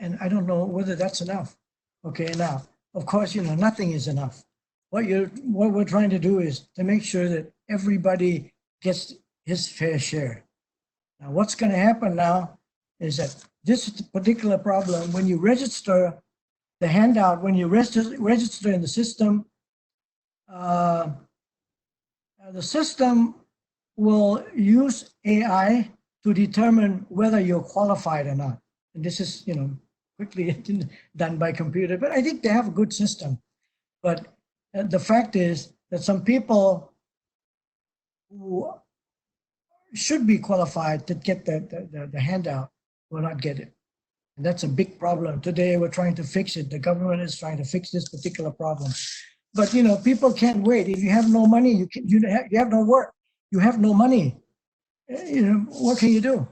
Speaker 4: And I don't know whether that's enough. Okay, now, of course, nothing is enough. What we're trying to do is to make sure that everybody gets his fair share. Now, what's going to happen now is that this particular problem, when you register the handout, when you register in the system will use AI to determine whether you're qualified or not. And this is, quickly done by computer, but I think they have a good system. But the fact is that some people who should be qualified to get the handout will not get it. And that's a big problem. Today, we're trying to fix it. The government is trying to fix this particular problem. But, people can't wait. If you have no money, you have no work, you have no money, what can you do?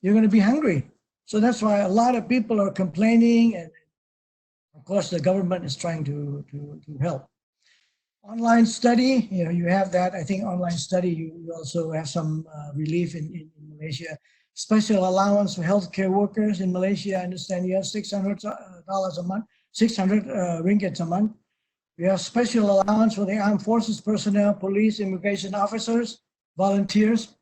Speaker 4: You're going to be hungry. So that's why a lot of people are complaining. And of course, the government is trying to help. Online study, you have that. I think online study, you also have some relief in Malaysia. Special allowance for healthcare workers in Malaysia. I understand you have $600 a month, 600 ringgit a month. We have special allowance for the armed forces personnel, police, immigration officers, volunteers.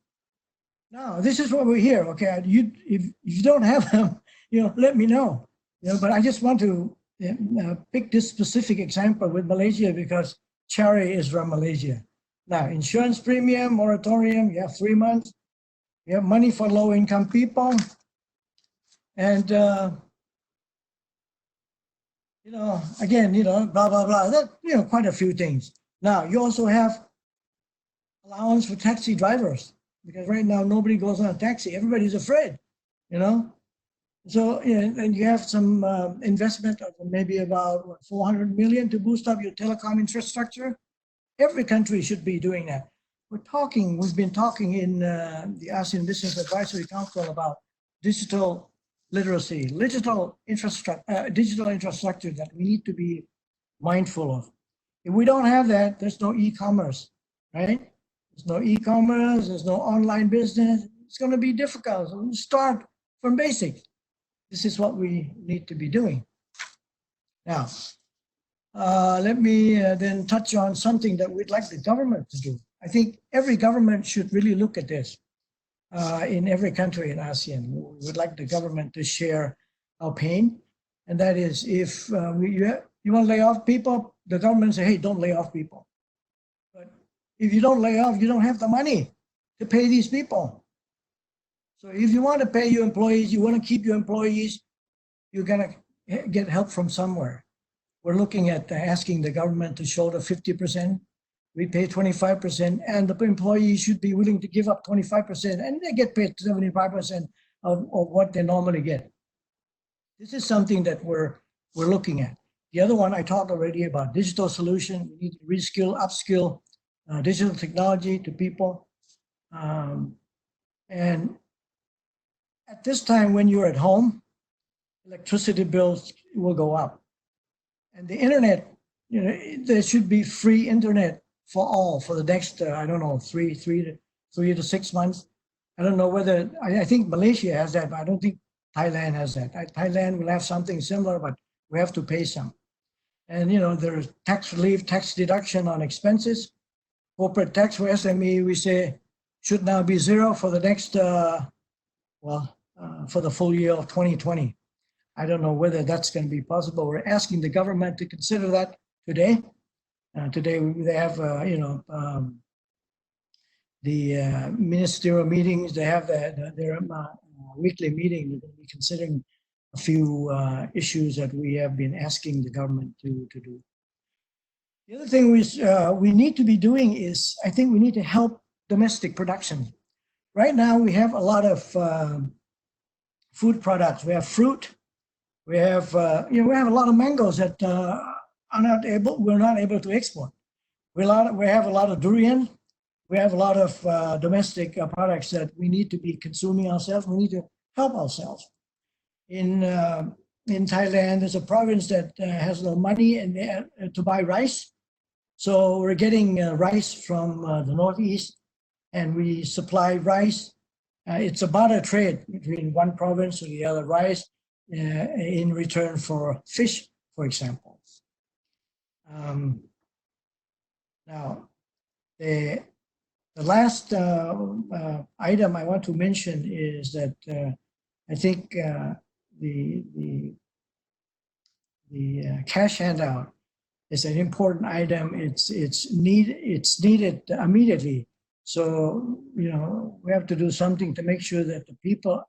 Speaker 4: Now, this is what we hear. Okay, if you don't have them, let me know. But I just want to pick this specific example with Malaysia because Chari is from Malaysia. Now, insurance premium, moratorium, you have 3 months. You have money for low-income people. And, again, blah, blah, blah. That, quite a few things. Now, you also have allowance for taxi drivers because right now nobody goes on a taxi. Everybody's afraid, So, and you have some investment of maybe about 400 million to boost up your telecom infrastructure. Every country should be doing that. We've been talking in the ASEAN Business Advisory Council about digital literacy, digital infrastructure that we need to be mindful of. If we don't have that, there's no e-commerce, right? There's no e-commerce, there's no online business. It's going to be difficult. So we start from basics. This is what we need to be doing. Now, let me then touch on something that we'd like the government to do. I think every government should really look at this in every country in ASEAN. We would like the government to share our pain. And that is, if you want to lay off people, the government say, hey, don't lay off people. But if you don't lay off, you don't have the money to pay these people. So if you want to pay your employees, you want to keep your employees, you're going to get help from somewhere. We're looking at asking the government to shoulder 50%. We pay 25%, and the employees should be willing to give up 25%, and they get paid 75% of what they normally get. This is something that we're looking at. The other one I talked already about digital solution. We need to reskill, upskill digital technology to people. And at this time, when you're at home, electricity bills will go up. And the internet, there should be free internet for all for the next, I don't know, 3 to 6 months. I don't know whether, I think Malaysia has that, but I don't think Thailand has that. Thailand will have something similar, but we have to pay some. And, there's tax relief, tax deduction on expenses. Corporate tax for SME, we say, should now be zero for the next, for the full year of 2020. I don't know whether that's going to be possible. We're asking the government to consider that today. Today they have, the ministerial meetings. They have their weekly meeting. They're going to be considering a few issues that we have been asking the government to do. The other thing we need to be doing is, I think we need to help domestic production. Right now we have a lot of food products. We have fruit. We have we have a lot of mangoes that we're not able to export. We have a lot of durian. We have a lot of domestic products that we need to be consuming ourselves. We need to help ourselves. In Thailand, there's a province that has no money to buy rice. So we're getting rice from the northeast, and we supply rice. It's a barter trade between one province and the other, rice in return for fish, for example. Now, the last item I want to mention is that I think the cash handout is an important item. It's needed immediately. So we have to do something to make sure that the people,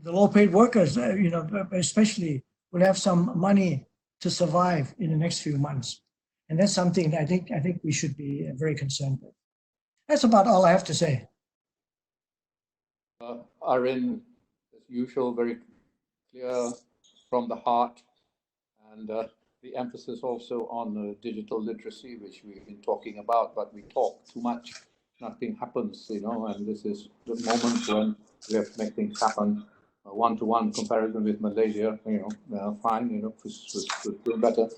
Speaker 4: the low-paid workers, especially, will have some money to survive in the next few months. And that's something that I think we should be very concerned with. That's about all I have to say.
Speaker 1: Arin, as usual, very clear from the heart, and the emphasis also on digital literacy, which we've been talking about, but we talk too much, nothing happens, and this is the moment when we have to make things happen. One-to-one comparison with Malaysia, fine, we're doing better,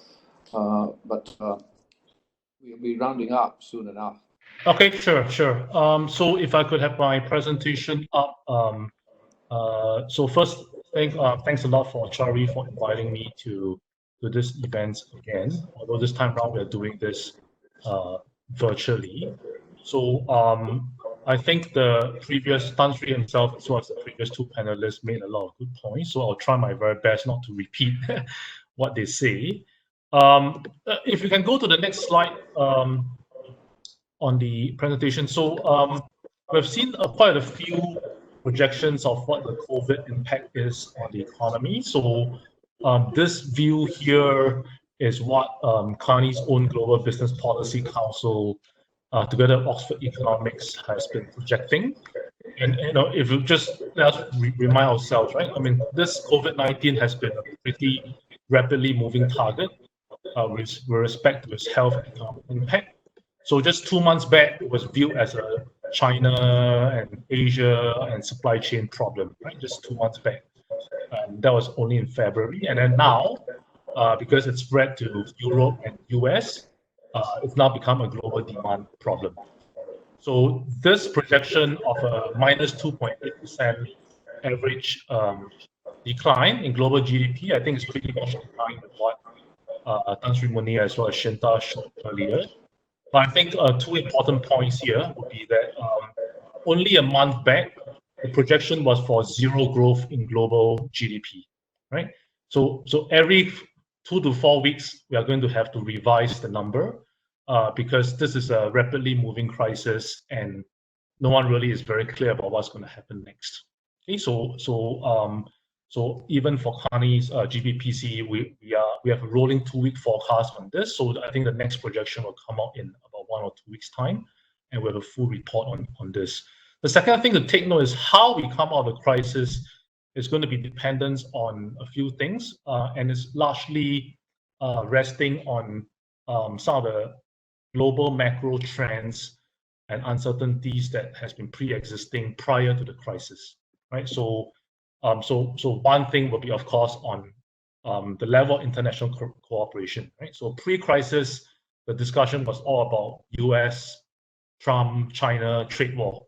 Speaker 1: but we'll be rounding up soon enough.
Speaker 5: Okay, sure. So if I could have my presentation up. So first, thanks a lot for Chari for inviting me to this event again. Although this time around we're doing this virtually. So I think the previous Tan Sri himself, as well as the previous two panelists, made a lot of good points. So I'll try my very best not to repeat what they say. If you can go to the next slide on the presentation. So we've seen quite a few projections of what the COVID impact is on the economy. So this view here is what Kearney's own Global Business Policy Council, together with Oxford Economics, has been projecting. And if you just let us remind ourselves, right? I mean, this COVID-19 has been a pretty rapidly moving target with respect to its health and economic impact. So just 2 months back, it was viewed as a China and Asia and supply chain problem, right? Just 2 months back. And that was only in February. And then now, because it's spread to Europe and US, it's now become a global demand problem. So this projection of a minus 2.8% average decline in global GDP, I think is pretty much in line with what Tan Sri Munir as well as Shinta showed earlier. But I think two important points here would be that only a month back, the projection was for zero growth in global GDP, right? So every 2 to 4 weeks, we are going to have to revise the number because this is a rapidly moving crisis and no one really is very clear about what's going to happen next. Okay, so even for Kearney's GBPC, we have a rolling 2-week forecast on this. So I think the next projection will come out in about 1 or 2 weeks' time, and we have a full report on this. The second thing to take note is how we come out of the crisis is going to be dependent on a few things, and it's largely resting on some of the global macro trends and uncertainties that has been pre-existing prior to the crisis, right? So one thing will be, of course, on the level of international cooperation, right? So pre-crisis, the discussion was all about US, Trump, China, trade war,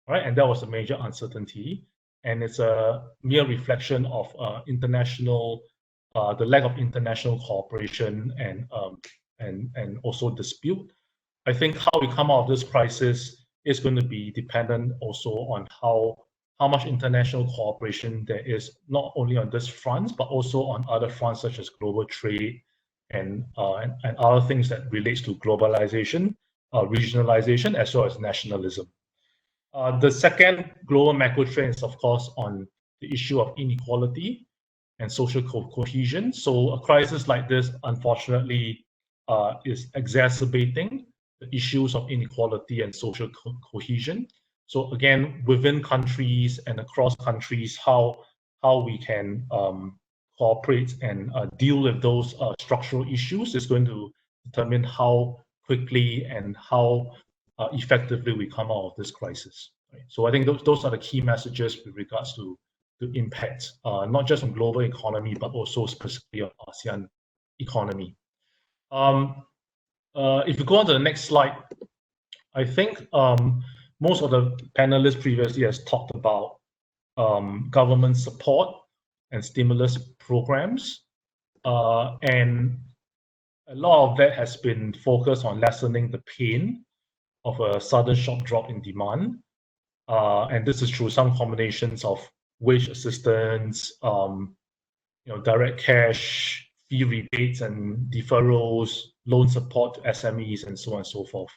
Speaker 5: right? And that was a major uncertainty. And it's a mere reflection of the lack of international cooperation and also dispute. I think how we come out of this crisis is going to be dependent also on how much international cooperation there is, not only on this front, but also on other fronts such as global trade and other things that relates to globalization, regionalization, as well as nationalism. The second global macro trend is, of course, on the issue of inequality and social cohesion. So a crisis like this, unfortunately, is exacerbating the issues of inequality and social cohesion. So again, within countries and across countries, how we can cooperate and deal with those structural issues is going to determine how quickly and how effectively we come out of this crisis. Right? So I think those are the key messages with regards to impact, not just on global economy, but also specifically on ASEAN economy. If you go on to the next slide, I think most of the panelists previously has talked about government support and stimulus programs, and a lot of that has been focused on lessening the pain of a sudden sharp drop in demand, and this is through some combinations of wage assistance, direct cash, fee rebates and deferrals, loan support to SMEs, and so on and so forth.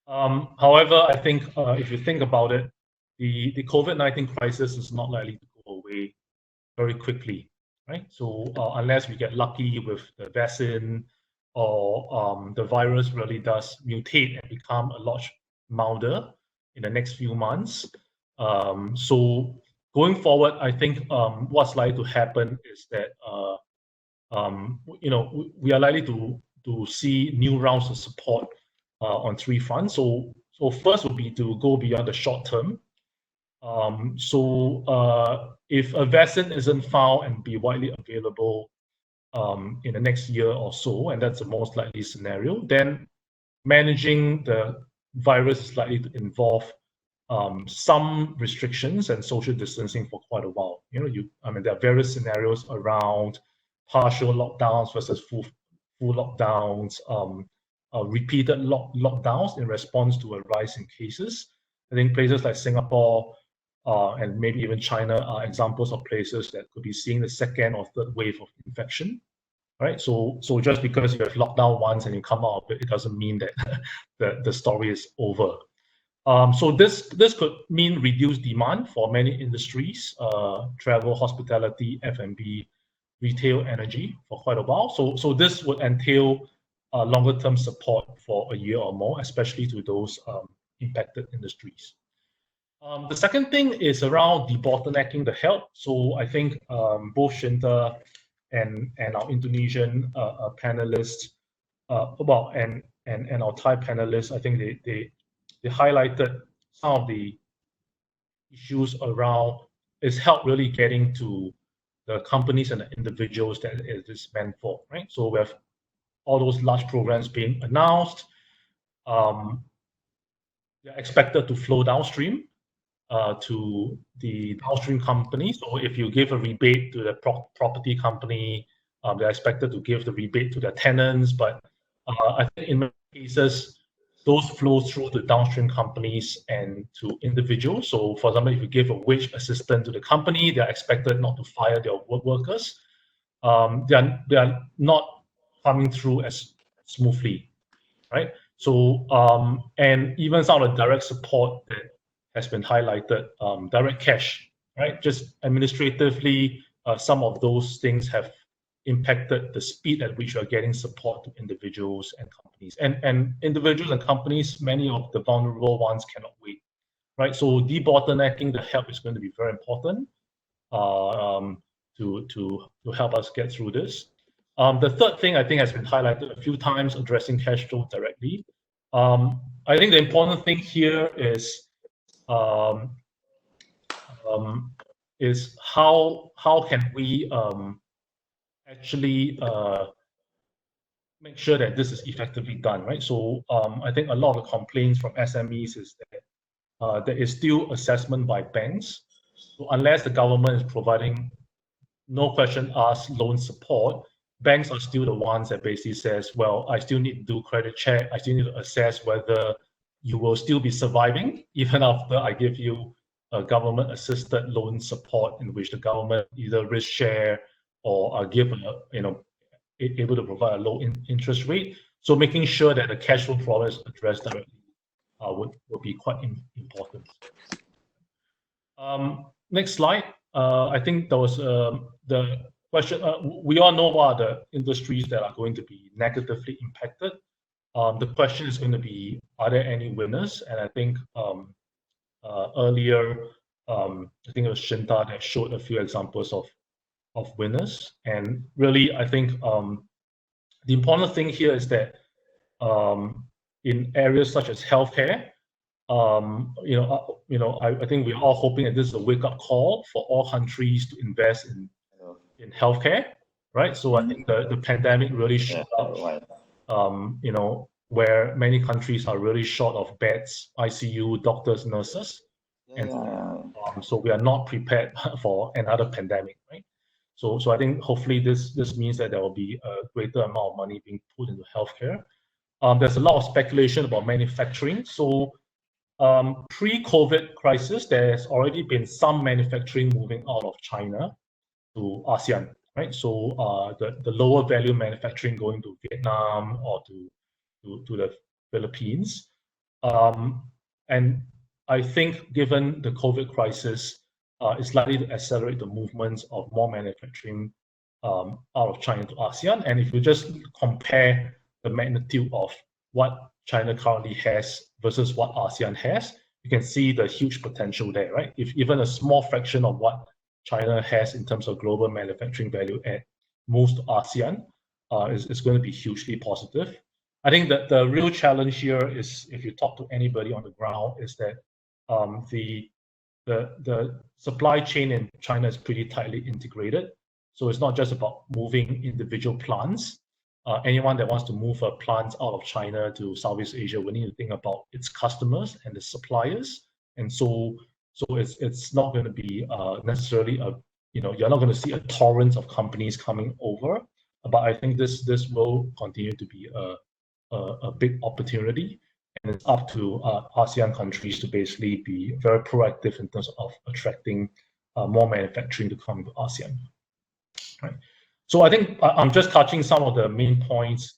Speaker 5: However, I think if you think about it, the COVID-19 crisis is not likely to go away very quickly, right? So unless we get lucky with the vaccine or the virus really does mutate and become a lot milder in the next few months. So going forward, I think what's likely to happen is that we are likely to see new rounds of support on 3 fronts. So first would be to go beyond the short term. If a vaccine isn't found and be widely available in the next year or so, and that's the most likely scenario, then managing the virus is likely to involve some restrictions and social distancing for quite a while. There are various scenarios around partial lockdowns versus full lockdowns, repeated lockdowns in response to a rise in cases. I think places like Singapore and maybe even China are examples of places that could be seeing the second or third wave of infection. Right, so just because you have locked down once and you come out of it, it doesn't mean that the story is over. So this could mean reduced demand for many industries, travel, hospitality, F&B, retail, energy for quite a while. So this would entail longer term support for a year or more, especially to those impacted industries. The second thing is around debottlenecking the help. So I think both Shinta and our Indonesian panelists, and our Thai panelists, I think they highlighted some of the issues around is help really getting to the companies and the individuals that it is meant for, right? So we have all those large programs being announced. They're expected to flow downstream to the downstream company. So if you give a rebate to the property company, they're expected to give the rebate to their tenants. But I think in many cases, those flow through the downstream companies and to individuals. So for example, if you give a wage assistance to the company, they're expected not to fire their workers. They are not coming through as smoothly, right? So and even some of the direct support that has been highlighted, direct cash, right? Just administratively, some of those things have impacted the speed at which we are getting support to individuals and companies. And individuals and companies, many of the vulnerable ones cannot wait, right? So debottlenecking the help is going to be very important to help us get through this. The third thing I think has been highlighted a few times, addressing cash flow directly. I think the important thing here is how can we actually make sure that this is effectively done, right? So I think a lot of the complaints from SMEs is that there is still assessment by banks. So unless the government is providing no question asked loan support, banks are still the ones that basically says, well, I still need to do credit check. I still need to assess whether you will still be surviving even after I give you a government assisted loan support in which the government either risk share or give able to provide a low interest rate. So making sure that the cash flow problem is addressed directly would be quite important. Next slide. I think there was the question. We all know what are the industries that are going to be negatively impacted. The question is going to be, are there any winners? And I think earlier, I think it was Shinta that showed a few examples of winners. And really, I think the important thing here is that in areas such as healthcare, I think we're all hoping that this is a wake-up call for all countries to invest in healthcare, right? So I think the pandemic really showed up, where many countries are really short of beds, ICU, doctors, nurses, and so we are not prepared for another pandemic, right? So I think hopefully this means that there will be a greater amount of money being put into healthcare. There's a lot of speculation about manufacturing. So pre-COVID crisis, there's already been some manufacturing moving out of China to ASEAN, right? So the lower value manufacturing going to Vietnam or to the Philippines. And I think given the COVID crisis, it's likely to accelerate the movements of more manufacturing out of China to ASEAN. And if you just compare the magnitude of what China currently has versus what ASEAN has, you can see the huge potential there, right? If even a small fraction of what China has in terms of global manufacturing value add moves to ASEAN, is going to be hugely positive. I think that the real challenge here is, if you talk to anybody on the ground, is that the supply chain in China is pretty tightly integrated. So it's not just about moving individual plants. Anyone that wants to move a plant out of China to Southeast Asia, we need to think about its customers and the suppliers. And so it's not going to be necessarily you're not going to see a torrent of companies coming over. But I think this will continue to be a big opportunity, and it's up to ASEAN countries to basically be very proactive in terms of attracting more manufacturing to come to ASEAN. Right. So I think I'm just touching some of the main points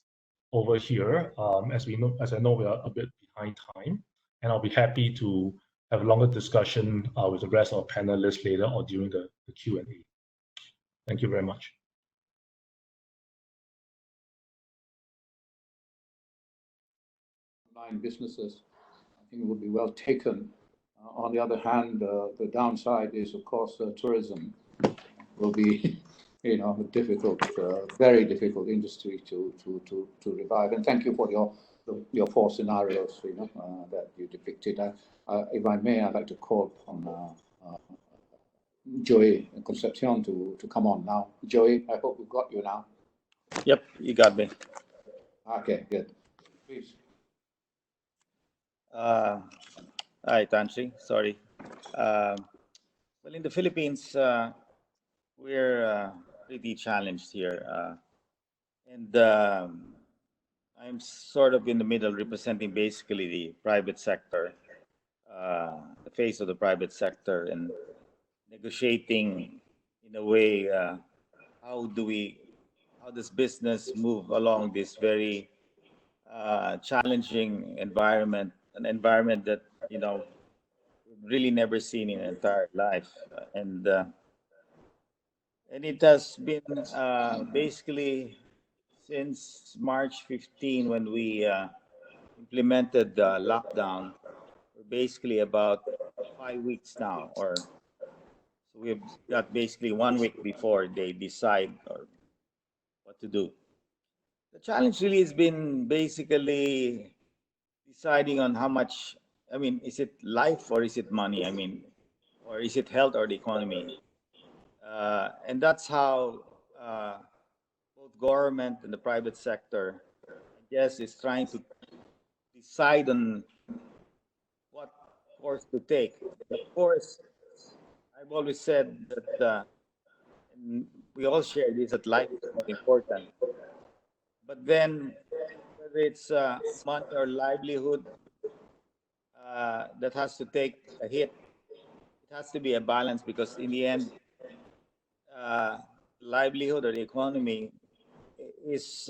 Speaker 5: over here. As I know, we are a bit behind time, and I'll be happy to have a longer discussion with the rest of our panelists later or during the Q&A. Thank you very much.
Speaker 1: Online businesses, I think it would be well taken On the other hand, the downside is, of course, tourism will be, a difficult, very difficult industry to revive. And thank you for your four scenarios, that you depicted. If I may, I'd like to call upon Joey and Concepcion to come on now. Joey, I hope we've got you now.
Speaker 6: Yep, you got me.
Speaker 1: Okay, good. Please.
Speaker 6: Hi, Tanshi. Sorry. Well, in the Philippines, we're pretty challenged here. And I'm sort of in the middle, representing basically the private sector, the face of the private sector, and negotiating in a way, how does business move along this very challenging environment, an environment that, we've really never seen in an entire life. And it has been basically since March 15, when we implemented the lockdown, we're basically about 5 weeks now, or so we've got basically 1 week before they decide or what to do. The challenge really has been basically deciding on how much, is it life or is it money? Or is it health or the economy? And that's how both government and the private sector, I guess, is trying to decide on what course to take. Of course, I've always said that, and we all share this, that life is more important. But then, whether it's money or livelihood that has to take a hit, it has to be a balance, because in the end, livelihood or the economy is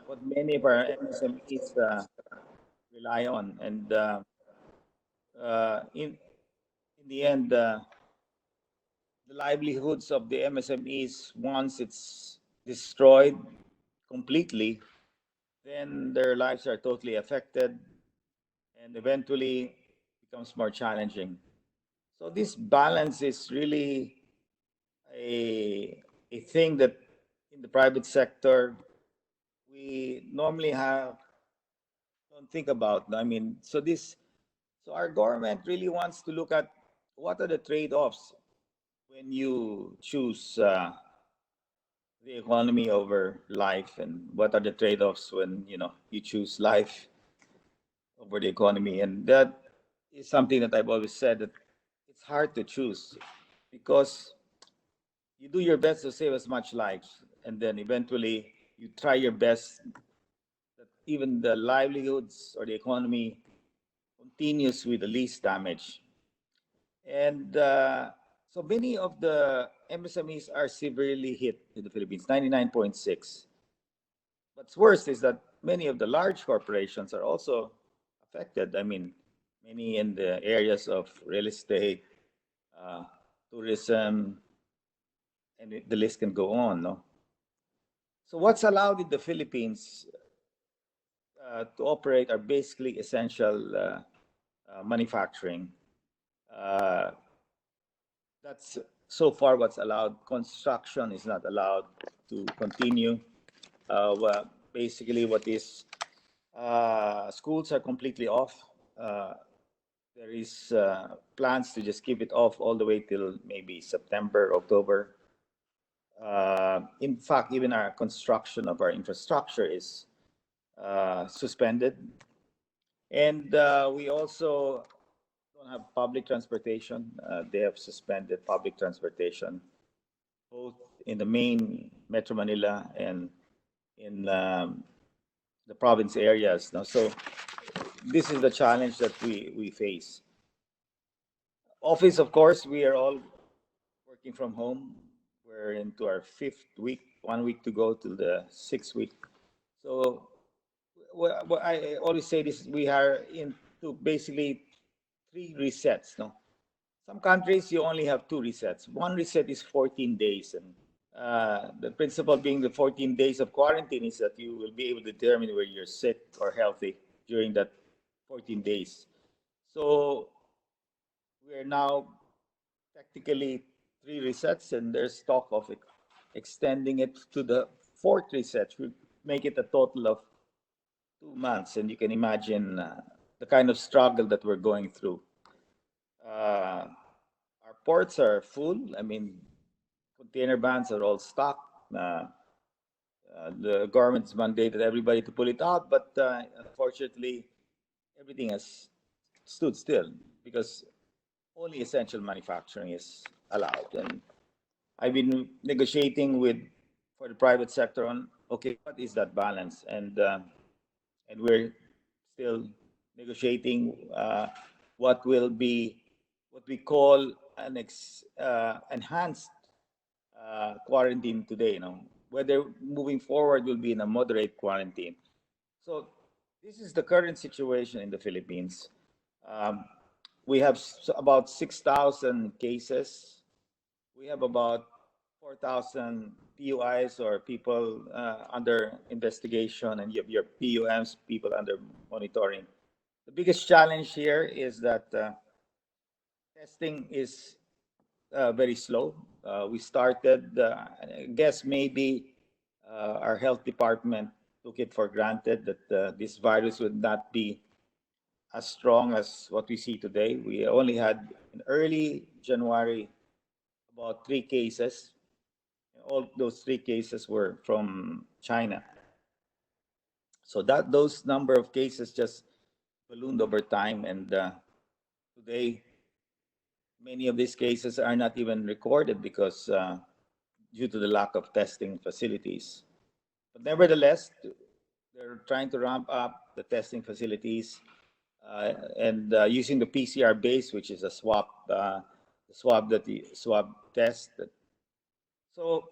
Speaker 6: what many of our MSMEs rely on. And in the end, the livelihoods of the MSMEs, once it's destroyed completely, then their lives are totally affected and eventually becomes more challenging. So this balance is really a thing that in the private sector we normally don't think about. So our government really wants to look at what are the trade-offs when you choose the economy over life, and what are the trade-offs when you choose life over the economy. And that is something that I've always said, that it's hard to choose, because you do your best to save as much life, and then eventually you try your best that even the livelihoods or the economy continues with the least damage. And so many of the MSMEs are severely hit in the Philippines, 99.6. What's worse is that many of the large corporations are also affected. Many in the areas of real estate, tourism, and the list can go on. No? So what's allowed in the Philippines to operate are basically essential manufacturing. That's so far what's allowed. Construction is not allowed to continue. Basically, what is schools are completely off. There is plans to just keep it off all the way till maybe September, October. In fact, even our construction of our infrastructure is suspended. And we also don't have public transportation. They have suspended public transportation, both in the main Metro Manila and in the province areas. Now, so this is the challenge that we face. Office, of course, we are all working from home. We're into our 5th week, 1 week to go till the 6th week. So what I always say this: we are into basically 3 resets. No, some countries you only have 2 resets. One reset is 14 days, and the principle being the 14 days of quarantine is that you will be able to determine whether you're sick or healthy during that 14 days. So we are now technically 3 resets, and there's talk of extending it to the 4th reset, which make it a total of 2 months. And you can imagine the kind of struggle that we're going through. Our ports are full. I mean, container vans are all stocked. The government's mandated everybody to pull it out, but unfortunately, everything has stood still because only essential manufacturing is allowed. And I've been negotiating for the private sector on, okay, what is that balance? And we're still negotiating what will be what we call an enhanced quarantine today. Whether moving forward will be in a moderate quarantine. So this is the current situation in the Philippines. We have about 6,000 cases. We have about 4,000 PUIs, or people under investigation, and you have your PUMs, people under monitoring. The biggest challenge here is that testing is very slow. We started, I guess maybe our health department took it for granted that this virus would not be as strong as what we see today. We only had in early January about 3 cases. All those 3 cases were from China. So those number of cases just ballooned over time, and today many of these cases are not even recorded because due to the lack of testing facilities. But nevertheless, they're trying to ramp up the testing facilities and using the PCR base, which is a swab test. So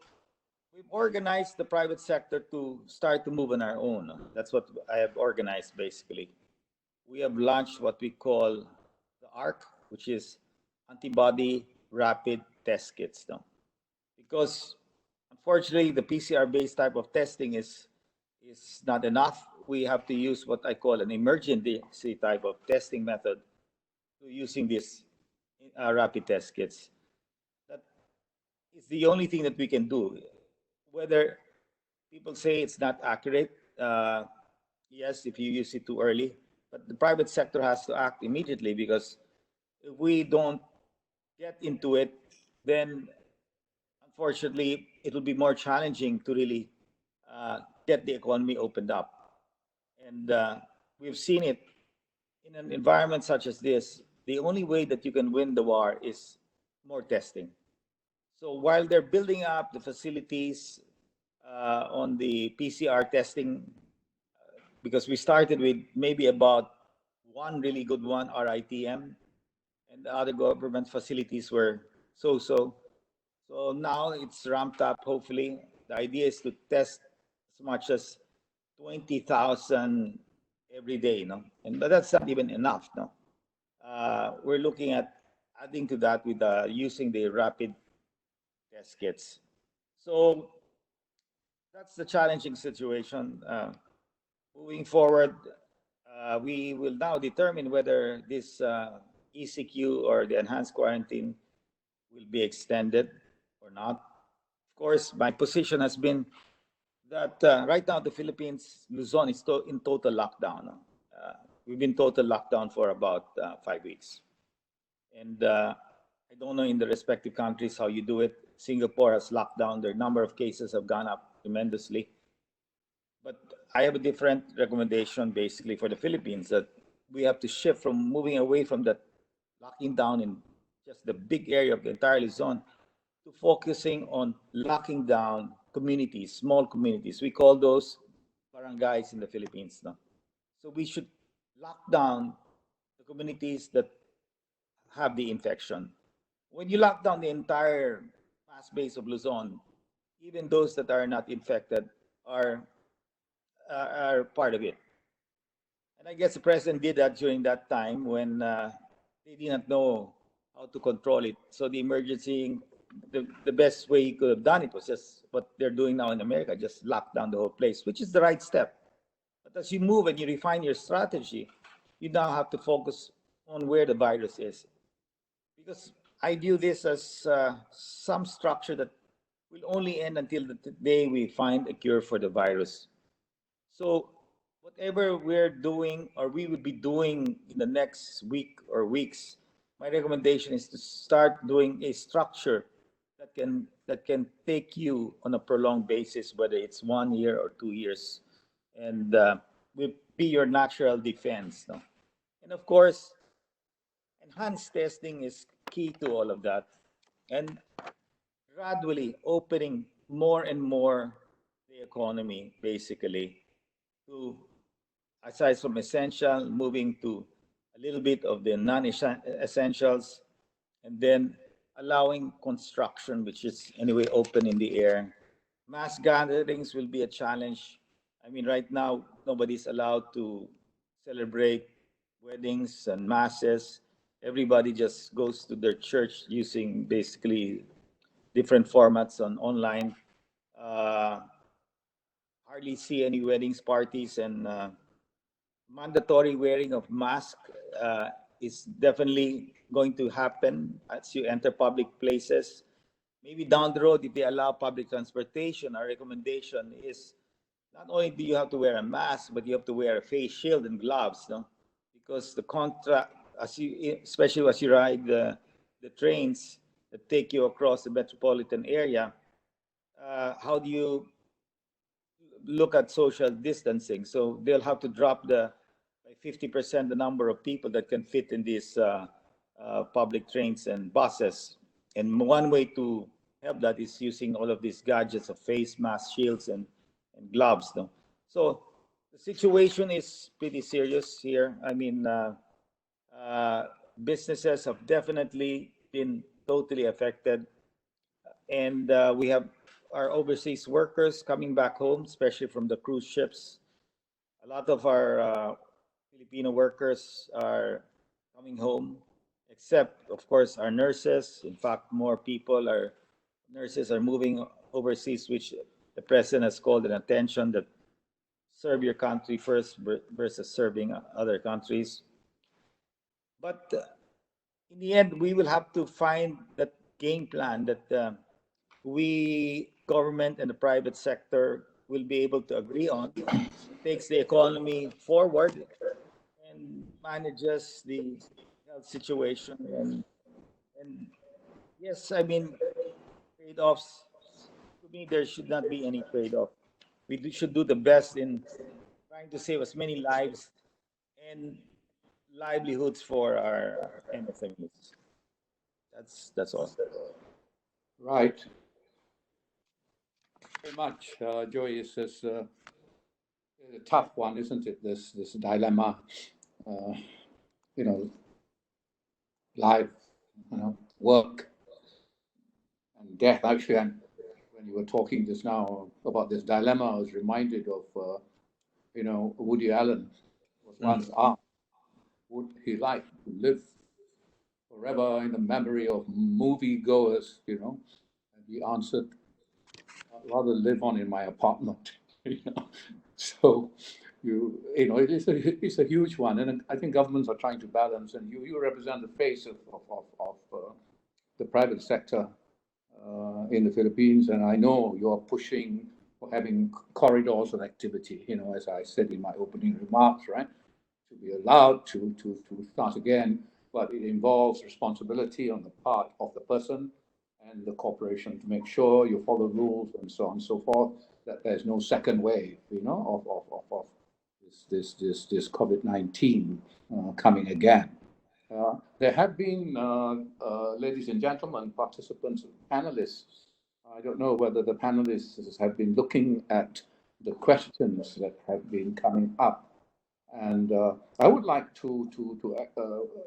Speaker 6: we've organized the private sector to start to move on our own. That's what I have organized basically. We have launched what we call the ARC, which is antibody rapid test kits. Because unfortunately, the PCR-based type of testing is not enough. We have to use what I call an emergency type of testing method to using these rapid test kits. That is the only thing that we can do. Whether people say it's not accurate, yes, if you use it too early, but the private sector has to act immediately, because if we don't get into it, then unfortunately it will be more challenging to really get the economy opened up. And we've seen it in an environment such as this. The only way that you can win the war is more testing. So while they're building up the facilities on the PCR testing, because we started with maybe about one really good one, RITM, and the other government facilities were so-so. So now it's ramped up, hopefully. The idea is to test as much as 20,000 every day, but that's not even enough, We're looking at adding to that with using the rapid test kits. So that's the challenging situation. Moving forward, we will now determine whether this ECQ or the enhanced quarantine will be extended or not. Of course, my position has been that right now the Philippines, Luzon, is in total lockdown. We've been total lockdown for about 5 weeks. And I don't know in the respective countries how you do it. Singapore has locked down. Their number of cases have gone up tremendously. But I have a different recommendation basically for the Philippines, that we have to shift from moving away from that locking down in just the big area of the entire Luzon to focusing on locking down communities, small communities. We call those barangays in the Philippines. So we should lock down the communities that have the infection. When you lock down the entire mass base of Luzon, even those that are not infected are part of it. And I guess the president did that during that time when they did not know how to control it. So the emergency, the best way he could have done it was just what they're doing now in America, just lock down the whole place, which is the right step. But as you move and you refine your strategy, you now have to focus on where the virus is. because I view this as some structure that will only end until the day we find a cure for the virus. So whatever we're doing or we will be doing in the next week or weeks, my recommendation is to start doing a structure that can take you on a prolonged basis, whether it's 1 year or 2 years, and will be your natural defense. No? And of course, enhanced testing is key to all of that, and gradually opening more and more the economy, basically, to aside from essential, moving to a little bit of the non-essentials, and then allowing construction, which is anyway open in the air. Mass gatherings will be a challenge. I mean, right now, nobody's allowed to celebrate weddings and masses. Everybody just goes to their church using basically different formats on online. Hardly see any weddings, parties, and mandatory wearing of mask is definitely going to happen as you enter public places. Maybe down the road, if they allow public transportation, our recommendation is not only do you have to wear a mask, but you have to wear a face shield and gloves, no? Because the especially as you ride the trains that take you across the metropolitan area, how do you look at social distancing? So they'll have to drop by 50% the number of people that can fit in these public trains and buses. And one way to help that is using all of these gadgets of face masks, shields, and gloves. No? So the situation is pretty serious here. I mean, businesses have definitely been totally affected. And we have our overseas workers coming back home, especially from the cruise ships. A lot of our Filipino workers are coming home, except, of course, our nurses. In fact, more nurses are moving overseas, which the president has called an attention that serve your country first versus serving other countries. But in the end, we will have to find that game plan that we, government and the private sector, will be able to agree on. It takes the economy forward and manages the health situation. And yes, I mean, trade-offs, to me, there should not be any trade-off. Should do the best in trying to save as many lives and livelihoods for our MSMEs. That's all.
Speaker 1: Right. Very much, Joey. It's a tough one, isn't it? This dilemma, you know, life, work and death. Actually, and when you were talking just now about this dilemma, I was reminded of, Woody Allen was once asked, would he like to live forever in the memory of moviegoers, And he answered, I'd rather live on in my apartment, So, it's a huge one, and I think governments are trying to balance. And you represent the face of the private sector in the Philippines, and I know you are pushing for having corridors of activity. As I said in my opening remarks, right, to be allowed to start again, but it involves responsibility on the part of the person and the corporation to make sure you follow rules and so on and so forth, that there's no second wave, of this COVID-19 coming again. There have been, ladies and gentlemen, participants, panelists. I don't know whether the panelists have been looking at the questions that have been coming up. And I would like to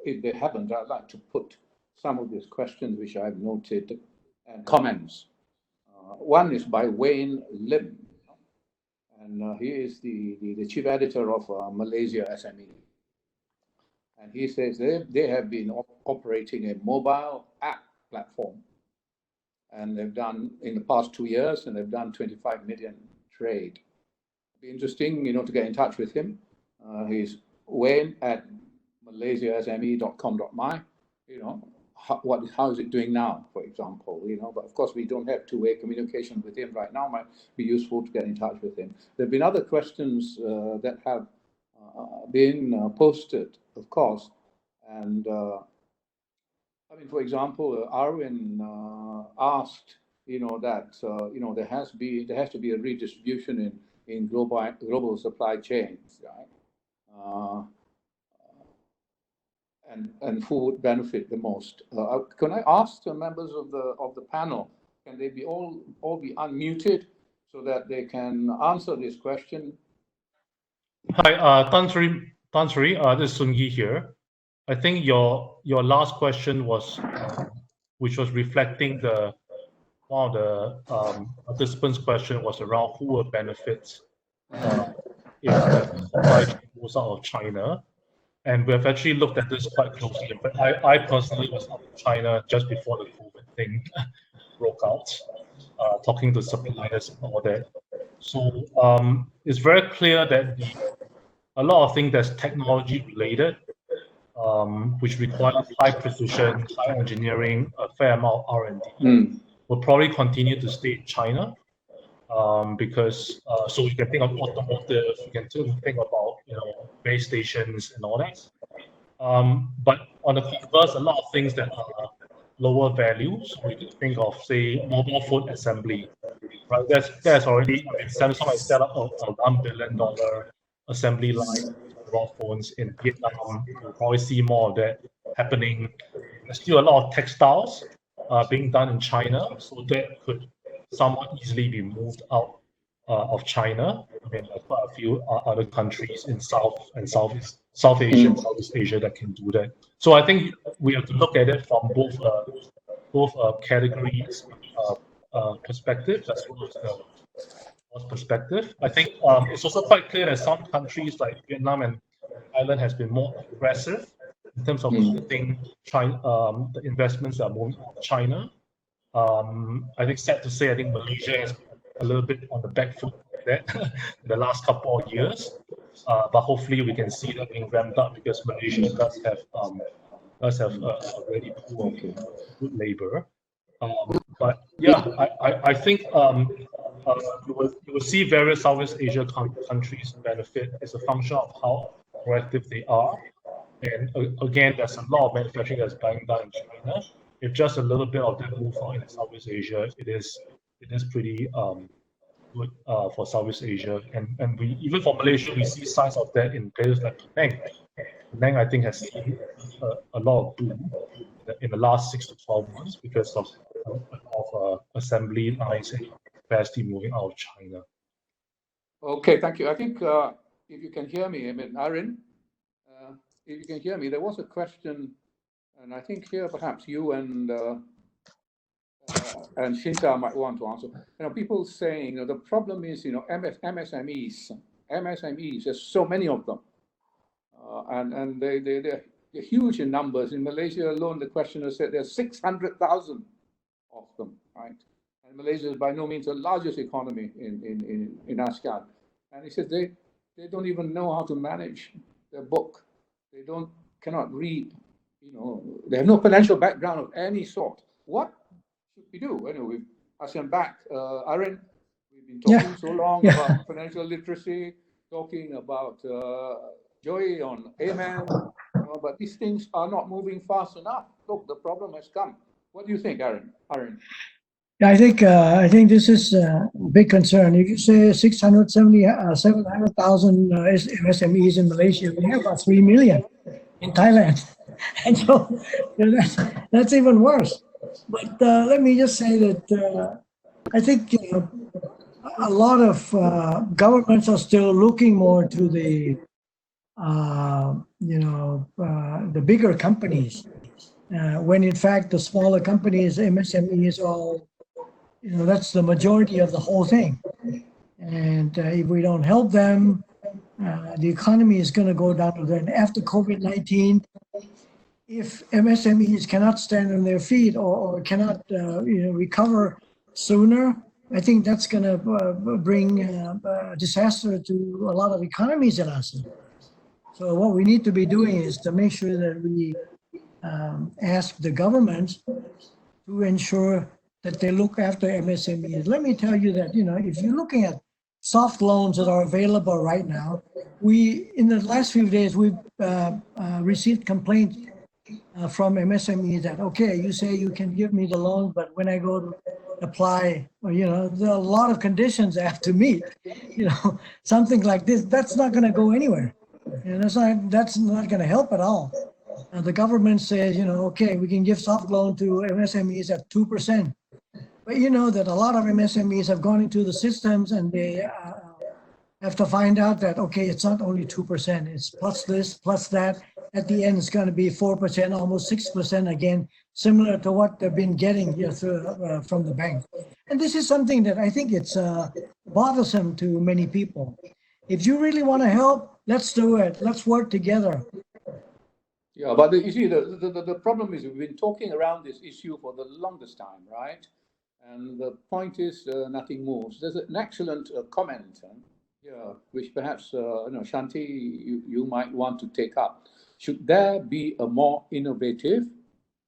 Speaker 1: if they haven't, I'd like to put some of these questions which I've noted and comments. One is by Wayne Lim, and he is the chief editor of Malaysia SME. And he says they have been operating a mobile app platform, and they've done in the past 2 years, and they've done 25 million trade. It'd be interesting, to get in touch with him. He's Wayne at malaysiasme.com.my. how is it doing now, for example, but of course we don't have two-way communication with him right now. Might be useful to get in touch with him. There have been other questions that have been posted, of course, and for example, Arin asked, that there has to be a redistribution in global supply chains, right? And who would benefit the most? Can I ask the members of the panel, can they be all be unmuted so that they can answer this question?
Speaker 5: Hi, Tan Sri, this is Ghee here. I think your last question was, which was reflecting one of the participants' question was around who will benefit if the supply chain goes out of China. And we have actually looked at this quite closely. But I personally was out of China just before the COVID thing broke out, talking to suppliers and all that. So it's very clear that a lot of things that's technology related, which requires high precision, high engineering, a fair amount of R&D, will probably continue to stay in China. Because so you can think of automotive, you can think about base stations and all that. But on the converse, a lot of things that are lower value, so we can think of, say, mobile phone assembly, right? That's already, Samsung has set up a $1 billion assembly line for mobile phones in Vietnam. We'll probably see more of that happening. There's still a lot of textiles being done in China, so that could somewhat easily be moved out of China. There's quite a few other countries in South Asia and Southeast Asia that can do that. So I think we have to look at it from both categories perspectives as well as the cost perspective. I think it's also quite clear that some countries like Vietnam and Thailand has been more aggressive in terms of cutting the investments that are moving out of China. I think sad to say, I think Malaysia is a little bit on the back foot of that in the last couple of years. But hopefully we can see that being ramped up because Malaysia does have a ready pool of good labor. But yeah, I think you will see various Southeast Asia countries benefit. It's a function of how proactive they are. And again, there's a lot of manufacturing that's being done in China. If just a little bit of that move out in Southeast Asia, it is pretty good for Southeast Asia, and we even for Malaysia we see signs of that in places like Penang. Penang, I think, has seen a lot of boom in the last 6 to 12 months because of assembly lines and capacity moving out of China.
Speaker 1: Okay, thank you. I think if you can hear me, Arin, if you can hear me, there was a question. And I think here perhaps you and Shinta might want to answer. People saying the problem is MSMEs. There's so many of them, and they're huge in numbers. In Malaysia alone, the questioner said there's 600,000 of them, right? And Malaysia is by no means the largest economy in ASEAN. And he said they don't even know how to manage their book. They cannot read. They have no financial background of any sort. What should we do? We've ASEAN back. Arin, we've been talking so long about financial literacy, talking about Joy on Amen, but these things are not moving fast enough. Look, the problem has come. What do you think, Arin?
Speaker 4: Yeah, I think this is a big concern. If you say 700,000 MSMEs in Malaysia, we have about 3 million in Thailand. And so that's even worse. But let me just say that I think a lot of governments are still looking more to the bigger companies, when in fact the smaller companies, MSMEs, all that's the majority of the whole thing. And if we don't help them, the economy is going to go down. Then after COVID-19, if MSMEs cannot stand on their feet or cannot recover sooner, I think that's going to bring disaster to a lot of economies in ASEAN. So what we need to be doing is to make sure that we ask the governments to ensure that they look after MSMEs. Let me tell you that, if you're looking at soft loans that are available right now, in the last few days, we've received complaints from MSMEs that, okay, you say you can give me the loan, but when I go to apply, there are a lot of conditions I have to meet, something like this, that's not going to go anywhere. That's not going to help at all. The government says, okay, we can give soft loan to MSMEs at 2%. But you know that a lot of MSMEs have gone into the systems and they have to find out that, okay, it's not only 2%, it's plus this, plus that. At the end, it's going to be 4%, almost 6% again, similar to what they've been getting from the bank. And this is something that I think it's bothersome to many people. If you really want to help, let's do it. Let's work together.
Speaker 1: Yeah, but you see, the problem is we've been talking around this issue for the longest time, right? And the point is nothing moves. There's an excellent comment here, which perhaps, Shanti, you might want to take up. Should there be a more innovative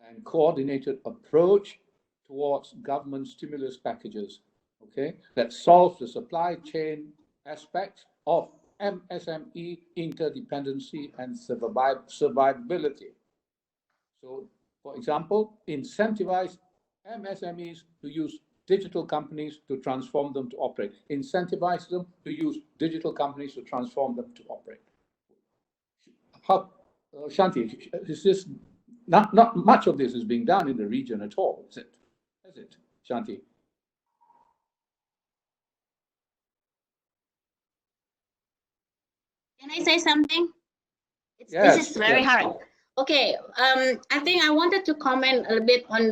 Speaker 1: and coordinated approach towards government stimulus packages, okay, that solves the supply chain aspects of MSME interdependency and survivability? So, for example, incentivize MSMEs to use digital companies to transform them to operate. Incentivize them to use digital companies to transform them to operate. How, Shanti, is this not much of this is being done in the region at all, is it? Is it, Shanti?
Speaker 3: Can I say something?
Speaker 1: Yes,
Speaker 3: this is very hard. Okay, I think I wanted to comment a little bit on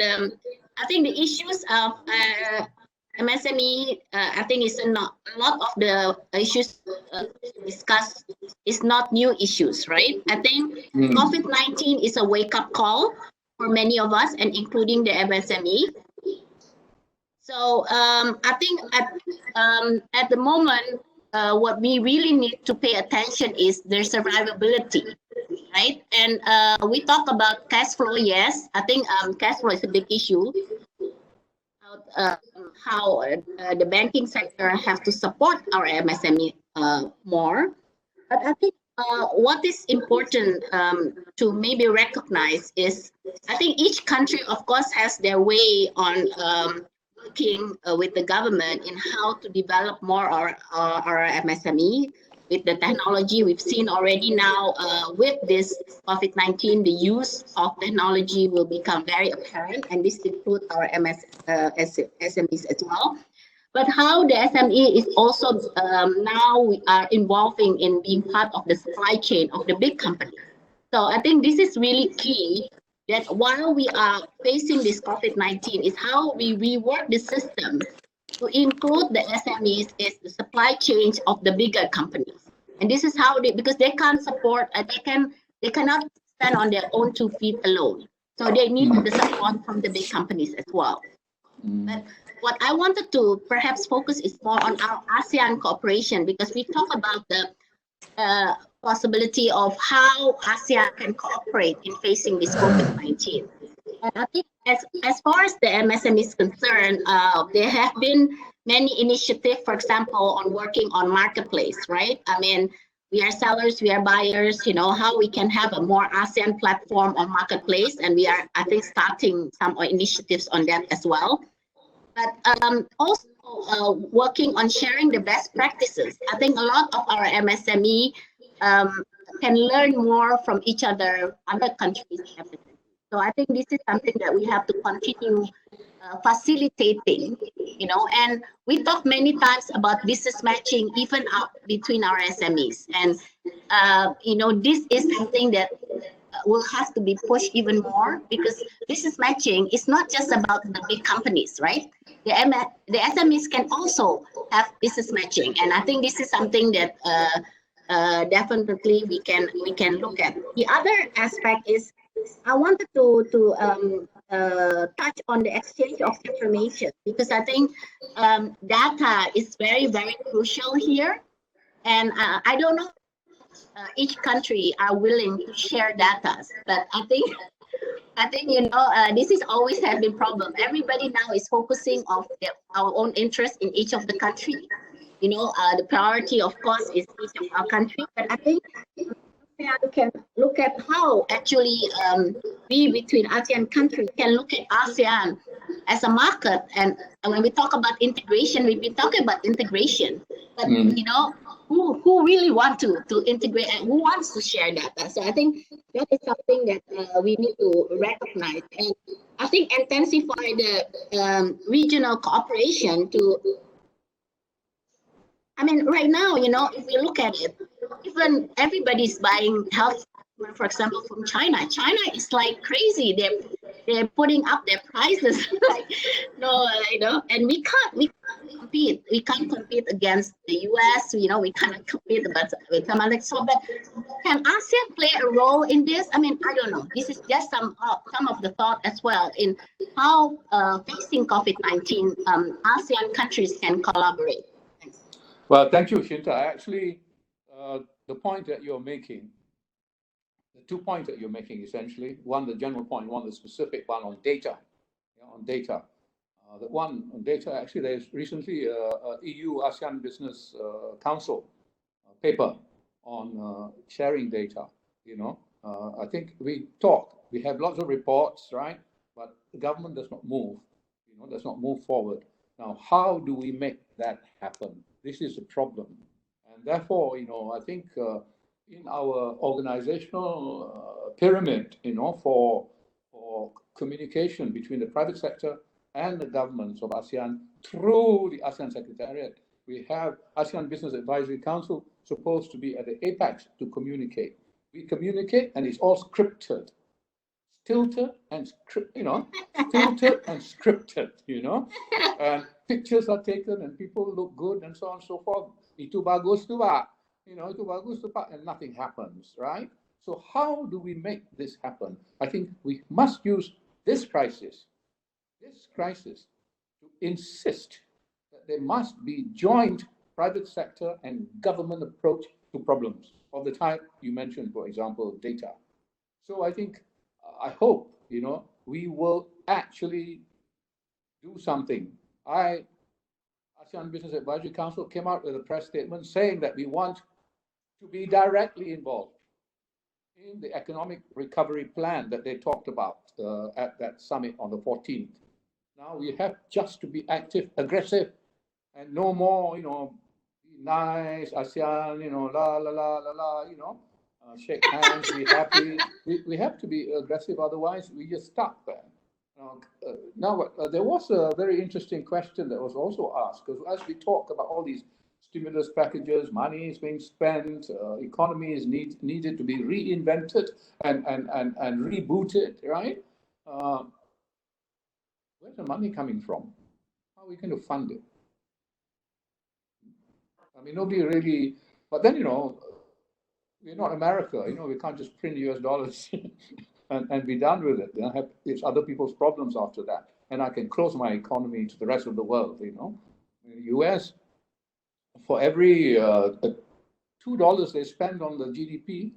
Speaker 3: I think the issues of MSME, I think it's not a lot of the issues discussed is not new issues, right? I think COVID-19 is a wake-up call for many of us, and including the MSME. So I think at the moment, what we really need to pay attention is their survivability, right? And we talk about cash flow. Yes, I think cash flow is a big issue. How the banking sector have to support our MSME more. But I think what is important to maybe recognize is, I think each country, of course, has their way on working with the government in how to develop more our MSME. With the technology we've seen already now, with this COVID-19, the use of technology will become very apparent, and this includes our SMEs as well. But how the SME is also now we are involving in being part of the supply chain of the big companies. So I think this is really key, that while we are facing this COVID-19 is how we rework the system to include the SMEs is the supply chains of the bigger companies. And this is how because they can't support, they cannot stand on their own 2 feet alone. So they need the support from the big companies as well. But what I wanted to perhaps focus is more on our ASEAN cooperation, because we talk about the possibility of how ASEAN can cooperate in facing this COVID-19. And I think as far as the MSME is concerned, there have been many initiatives, for example, on working on marketplace, right? I mean, we are sellers, we are buyers, how we can have a more ASEAN platform on marketplace. And we are, I think, starting some initiatives on that as well. But also working on sharing the best practices. I think a lot of our MSME can learn more from each other countries. So I think this is something that we have to continue facilitating, and we talk many times about business matching, even up between our SMEs. And, this is something that will have to be pushed even more, because business matching is not just about the big companies, right? The SMEs can also have business matching. And I think this is something that definitely we can look at. The other aspect is, I wanted to touch on the exchange of information, because I think data is very, very crucial here. And I don't know each country are willing to share data, but I think I think, this is always has been problem. Everybody now is focusing on our own interest in each of the country. The priority, of course, is each of our country. But I think ASEAN can look at how actually we between ASEAN countries can look at ASEAN as a market. And when we talk about integration, we've been talking about integration. But who really want to integrate and who wants to share data? So I think that is something that we need to recognize, and I think intensify the regional cooperation to. I mean, right now, if we look at it, even everybody's buying health, for example, from China. China is like crazy. They're putting up their prices, and we can't compete. We can't compete against the US. We cannot compete with some other. So, but can ASEAN play a role in this? I mean, I don't know. This is just some of the thought as well in how facing COVID-19, ASEAN countries can collaborate. Thanks.
Speaker 1: Well, thank you, Shinta. Actually, the point that you're making, the 2 points that you're making, essentially, one, the general point, one, the specific one on data. The one on data, actually, there's recently a EU ASEAN Business Council paper on sharing data. I think we have lots of reports, right? But the government does not move, does not move forward. Now, how do we make that happen? This is a problem. And therefore, I think in our organizational pyramid, for communication between the private sector and the governments of ASEAN through the ASEAN Secretariat, we have ASEAN Business Advisory Council supposed to be at the apex to communicate. We communicate, and it's all scripted, filtered and filtered and scripted, and pictures are taken and people look good and so on and so forth. Itu bagus tu Pak, itu bagus tu Pak, and nothing happens, right? So how do we make this happen? I think we must use this crisis to insist that there must be joint private sector and government approach to problems of the type you mentioned, for example, data. So I hope, we will actually do something. ASEAN Business Advisory Council came out with a press statement saying that we want to be directly involved in the economic recovery plan that they talked about at that summit on the 14th. Now we have just to be active, aggressive, and no more, be nice, ASEAN, la la la la la, shake hands, be happy. We have to be aggressive, otherwise we just stuck there. Now, there was a very interesting question that was also asked, because as we talk about all these stimulus packages, money is being spent, economy is needed to be reinvented and rebooted, right? Where's the money coming from? How are we going to fund it? I mean, nobody really, but then, we're not America, we can't just print US dollars and be done with it. It's other people's problems after that. And I can close my economy to the rest of the world, In the US, for every $2 they spend on the GDP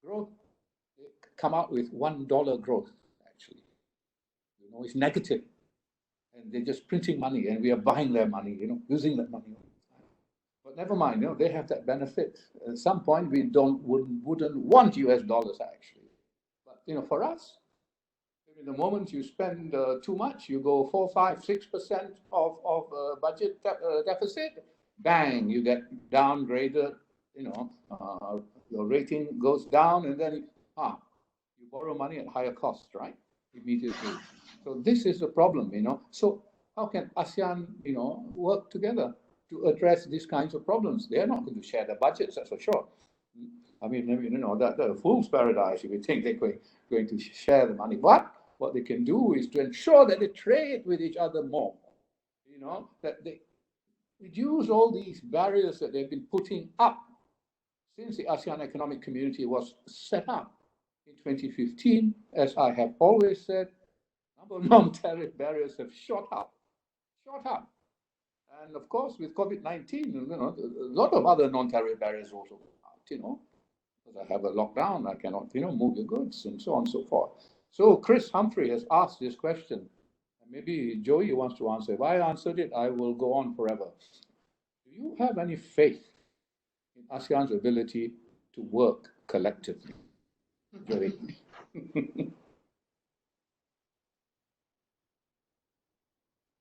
Speaker 1: growth, they come out with $1 growth, actually. It's negative. And they're just printing money, and we are buying their money, using that money. But never mind, they have that benefit. At some point, we wouldn't want US dollars, actually. But, for us, the moment you spend too much, you go 4, 5, 6% of budget deficit, bang, you get downgraded, your rating goes down, and then you borrow money at higher cost, right? Immediately. So this is the problem, So how can ASEAN, work together to address these kinds of problems? They're not going to share their budgets, that's for sure. I mean, that's a fool's paradise if you think they're going to share the money. But what they can do is to ensure that they trade with each other more, that they reduce all these barriers that they've been putting up since the ASEAN Economic Community was set up in 2015. As I have always said, number of non-tariff barriers have shot up. And of course, with COVID-19, a lot of other non-tariff barriers also, because I have a lockdown, I cannot, move your goods and so on and so forth. So Chris Humphrey has asked this question. Maybe Joey wants to answer. If I answered it, I will go on forever. Do you have any faith in ASEAN's ability to work collectively? Joey.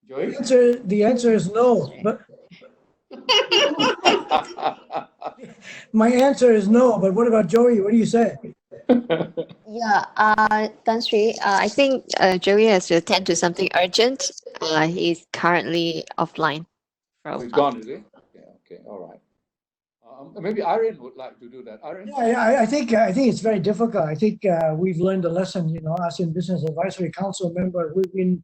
Speaker 1: Joey?
Speaker 4: The answer is no. But my answer is no. But what about Joey? What do you say?
Speaker 2: Yeah, Tan Sri, I think Joey has to attend to something urgent. He's currently offline for a
Speaker 1: Oh, he's
Speaker 2: while.
Speaker 1: gone, is he? Yeah, okay, all right. Maybe Arin would like to do that. Arin?
Speaker 4: Yeah, I think it's very difficult. I think we've learned a lesson. ASEAN Business Advisory Council member, we've been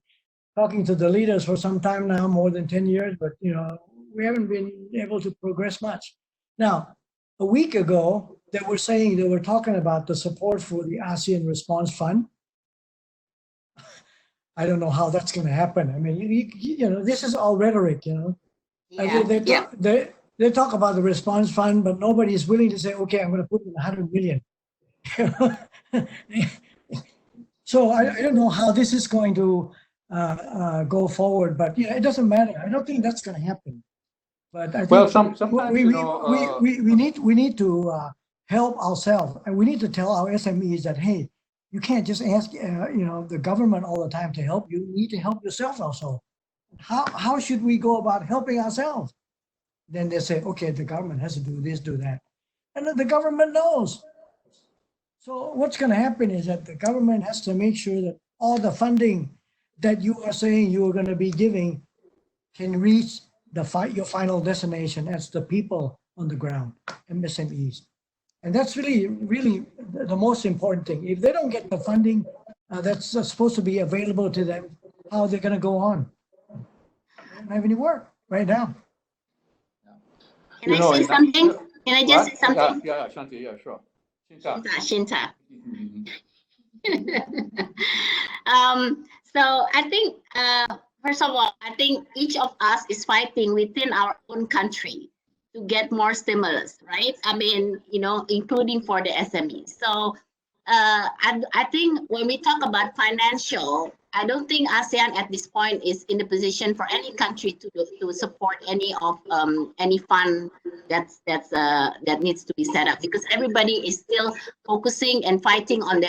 Speaker 4: talking to the leaders for some time now, more than 10 years, but we haven't been able to progress much. Now, a week ago, they were talking about the support for the ASEAN Response Fund. I don't know how that's going to happen. I mean, this is all rhetoric. They talk about the response fund, but nobody is willing to say, okay, I'm going to put in 100 million. So I don't know how this is going to go forward, but it doesn't matter. I don't think that's going to happen. But I think
Speaker 1: Well, sometimes,
Speaker 4: we need to help ourselves, and we need to tell our SMEs that, hey, you can't just ask the government all the time to help. You need to help yourself also. How should we go about helping ourselves? Then they say, okay, the government has to do this, do that, and then the government knows. So what's going to happen is that the government has to make sure that all the funding that you are saying you are going to be giving can reach your final destination as the people on the ground, MSMEs. And that's really, really the most important thing. If they don't get the funding that's supposed to be available to them, how are they going to go on? They don't have any work right now.
Speaker 3: Can I say something? Can I just say something?
Speaker 1: Yeah, Shanti, yeah, sure.
Speaker 3: Shinta. So I think, first of all, I think each of us is fighting within our own country to get more stimulus, right? I mean, including for the SMEs. So I think when we talk about financial, I don't think ASEAN at this point is in the position for any country to support any fund that needs to be set up, because everybody is still focusing and fighting on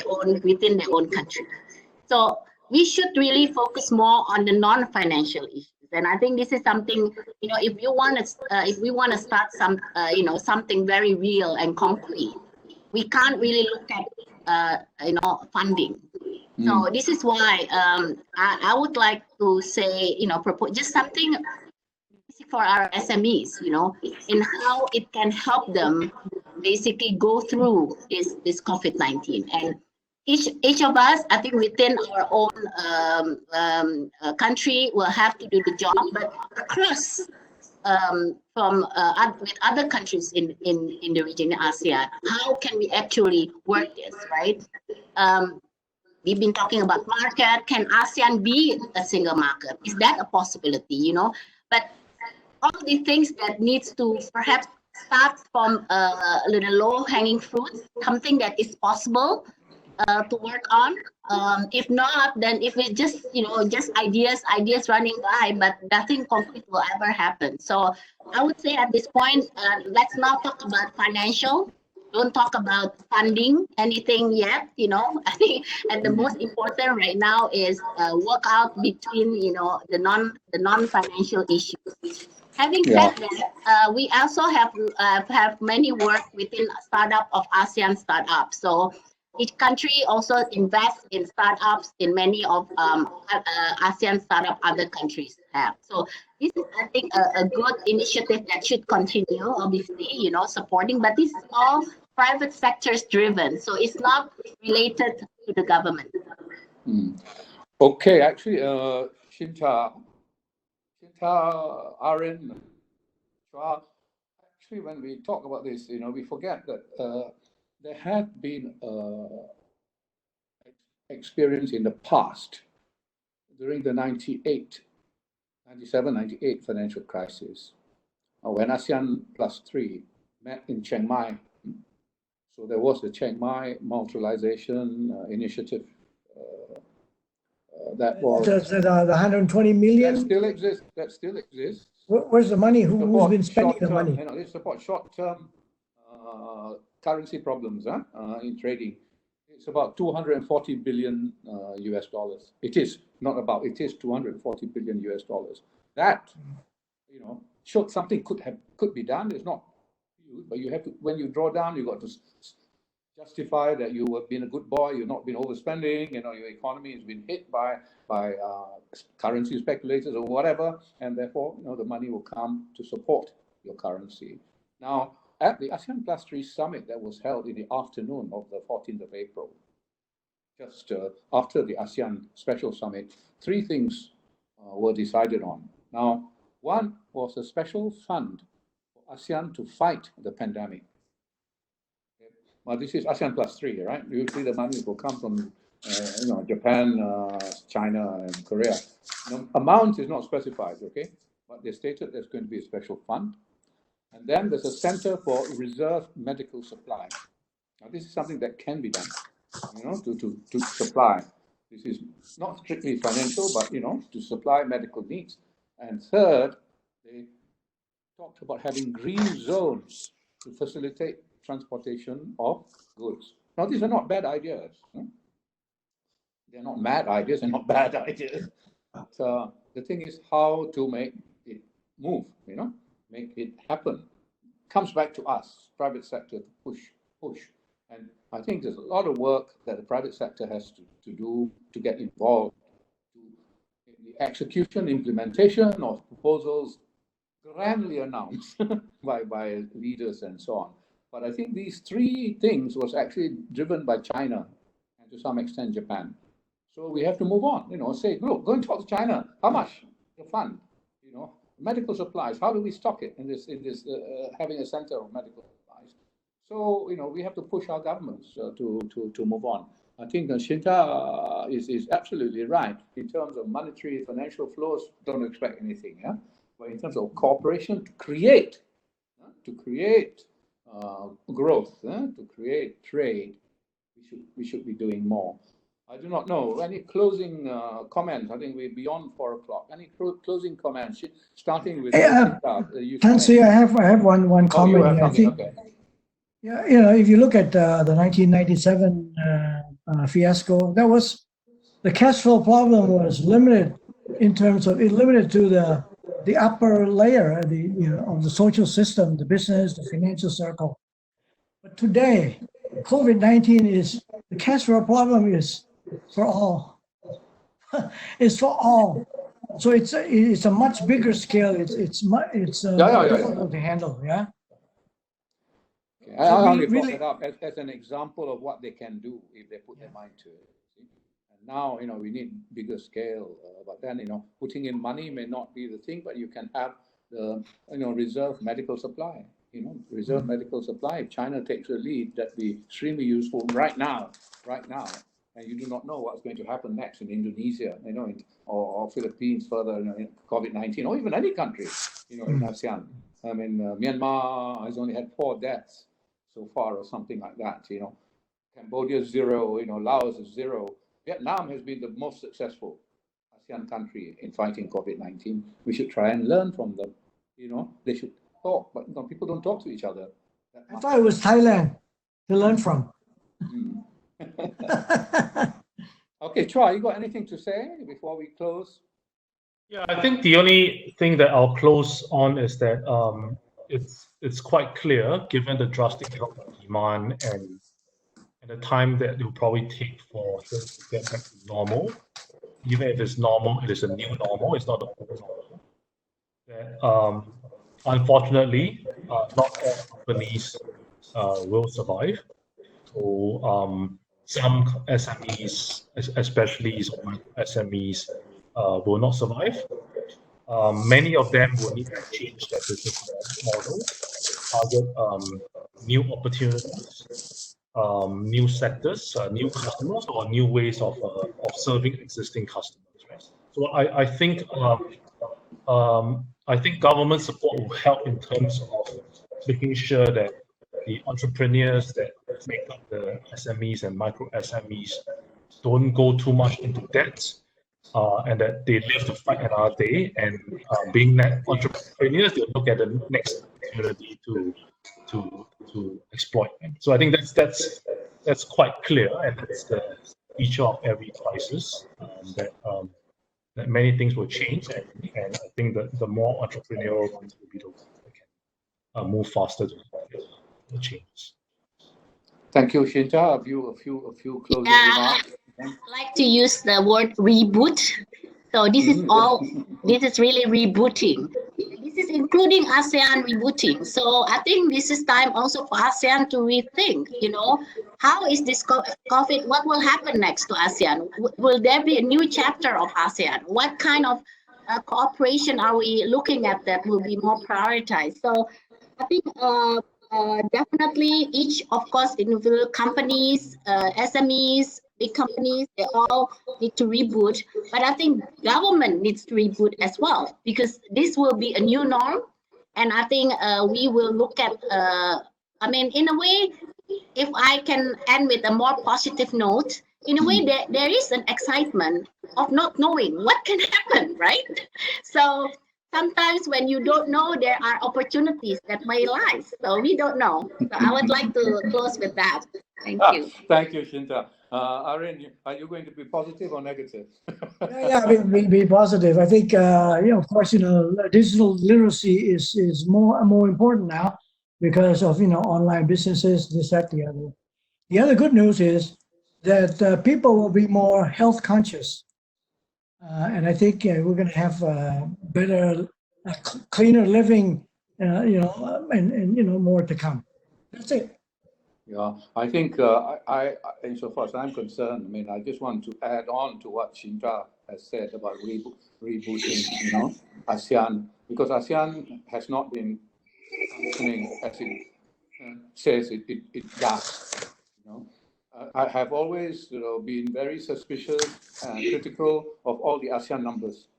Speaker 3: within their own country. So we should really focus more on the non-financial issues. And I think this is something, if we want to start something very real and concrete, we can't really look at funding. So this is why I would like to say, propose just something for our SMEs, and how it can help them basically go through this COVID-19. And each of us, I think within our own country, will have to do the job, but across with other countries in the region, ASEAN, how can we actually work this, right? We've been talking about market. Can ASEAN be a single market? Is that a possibility? But all the things that needs to perhaps start from a little low-hanging fruit, something that is possible to work on. If not, then if it's just ideas running by, but nothing concrete will ever happen. So I would say at this point, let's not talk about financial. Don't talk about funding anything yet. I think, and the most important right now is work out between the non-financial issues. Having said that, we also have many work within startup of ASEAN startups. So each country also invests in startups in many of ASEAN startup other countries have. So this is, I think, a good initiative that should continue, obviously, supporting, but this is all private sectors driven. So it's not related to the government.
Speaker 1: Okay, actually, Shinta, Arin, Chua, actually, when we talk about this, we forget that there had been experience in the past during the 97-98 financial crisis, when ASEAN +3 met in Chiang Mai. So there was the Chiang Mai multilateralization initiative that was
Speaker 4: the 120 million.
Speaker 1: that still exists. That still exists.
Speaker 4: Where's the money? Who's
Speaker 1: Support
Speaker 4: been spending the
Speaker 1: short-term,
Speaker 4: money?
Speaker 1: You know, they support short-term currency problems in trading. It's about 240 billion US dollars. It is not about. It is 240 billion US dollars. That, you know, showed something could be done. It's not huge, but you have to, when you draw down, you got to justify that you have been a good boy. You've not been overspending. You know, your economy has been hit by currency speculators or whatever, and therefore, you know, the money will come to support your currency. Now, at the ASEAN Plus 3 summit that was held in the afternoon of the 14th of April, just after the ASEAN Special Summit, three things were decided on. Now, one was a special fund for ASEAN to fight the pandemic. Okay. Well, this is ASEAN Plus 3, right? Usually the money will come from you know, Japan, China, and Korea. No, amount is not specified, okay? But they stated there's going to be a special fund. And then there's a Center for Reserve Medical Supply. Now, this is something that can be done, you know, to supply. This is not strictly financial, but, you know, to supply medical needs. And third, they talked about having green zones to facilitate transportation of goods. Now, these are not bad ideas. They're not mad ideas, they're not bad ideas. But the thing is how to make it move, you know, make it happen. Comes back to us, private sector, to push. And I think there's a lot of work that the private sector has to do to get involved in the execution, implementation of proposals grandly announced by leaders and so on. But I think these three things was actually driven by China and to some extent Japan. So we have to move on, you know, say, look, go and talk to China. How much? The fund, you know, medical supplies. How do we stock it in this having a center of medical supplies? So, you know, we have to push our governments to move on. I think Shinta is absolutely right. In terms of monetary financial flows, don't expect anything. Yeah? But in terms of cooperation to create growth, to create trade, we should be doing more. I do not know. Any closing comments? I think we're beyond 4 o'clock. Any closing comments? Starting with
Speaker 4: Tansi, I have one comment.
Speaker 1: Oh, you have something. Okay.
Speaker 4: Yeah, you know, if you look at the 1997 fiasco, that was the cash flow problem was limited in terms of it limited to the upper layer, of the social system, the business, the financial circle. But today, COVID-19 is the cash flow problem is for all. It's for all. So it's a much bigger scale. It's difficult to handle. Yeah.
Speaker 1: Okay. I only brought it up as an example of what they can do if they put their mind to it. See? And now, you know, we need bigger scale. But then, you know, putting in money may not be the thing, but you can have the, you know, reserve medical supply. You know, reserve medical supply. If China takes a lead, that'd be extremely useful right now. And you do not know what's going to happen next in Indonesia, you know, or Philippines further, you know, in COVID-19, or even any country, you know, in ASEAN. I mean, Myanmar has only had 4 deaths so far, or something like that. You know, Cambodia 0. You know, Laos is 0. Vietnam has been the most successful ASEAN country in fighting COVID-19. We should try and learn from them. You know, they should talk, but you know, people don't talk to each other.
Speaker 4: I thought it was Thailand to learn from.
Speaker 1: Okay, Chua, you got anything to say before we close?
Speaker 5: Yeah, I think the only thing that I'll close on is that it's quite clear, given the drastic drop in demand and the time that it will probably take for things to get back to normal. Even if it's normal, it is a new normal. It's not the old normal. That unfortunately, not all companies will survive. So some SMEs, especially SMEs, will not survive. Many of them will need to change their business model, target new opportunities, new sectors, new customers, or new ways of serving existing customers. Right? So I think government support will help in terms of making sure that the entrepreneurs that make up the SMEs and micro SMEs don't go too much into debt, and that they live to fight another day. And being that entrepreneurs, they look at the next opportunity to exploit. So I think that's quite clear, and that's the feature of every crisis, that many things will change, and I think that the more entrepreneurial ones will be the ones that can move faster to the changes.
Speaker 1: Thank you, Shinta. A few closing remarks.
Speaker 3: I like to use the word reboot. So this is all. This is really rebooting. This is including ASEAN rebooting. So I think this is time also for ASEAN to rethink. How is this COVID? What will happen next to ASEAN? Will there be a new chapter of ASEAN? What kind of cooperation are we looking at that will be more prioritized? So I think definitely each, of course, individual companies, SMEs, big companies, they all need to reboot. But I think government needs to reboot as well, because this will be a new norm. And I think we will look at, in a way, if I can end with a more positive note, in a way there is an excitement of not knowing what can happen, right? So sometimes when you don't know, there are opportunities that may lie. So we don't know. So I would like to close with that. Thank you.
Speaker 1: Thank you, Shinta. Arin, are you going to be positive or negative?
Speaker 4: We'll be positive. I think, of course, digital literacy is more and more important now because of, online businesses, this, that, the other. The other good news is that people will be more health conscious. And I think we're going to have better, cleaner living, and more to come. That's it.
Speaker 1: Yeah, I think insofar as I'm concerned, I just want to add on to what Shinta has said about rebooting, ASEAN, because ASEAN has not been functioning as it says it does. I have always, been very suspicious and critical of all the ASEAN numbers.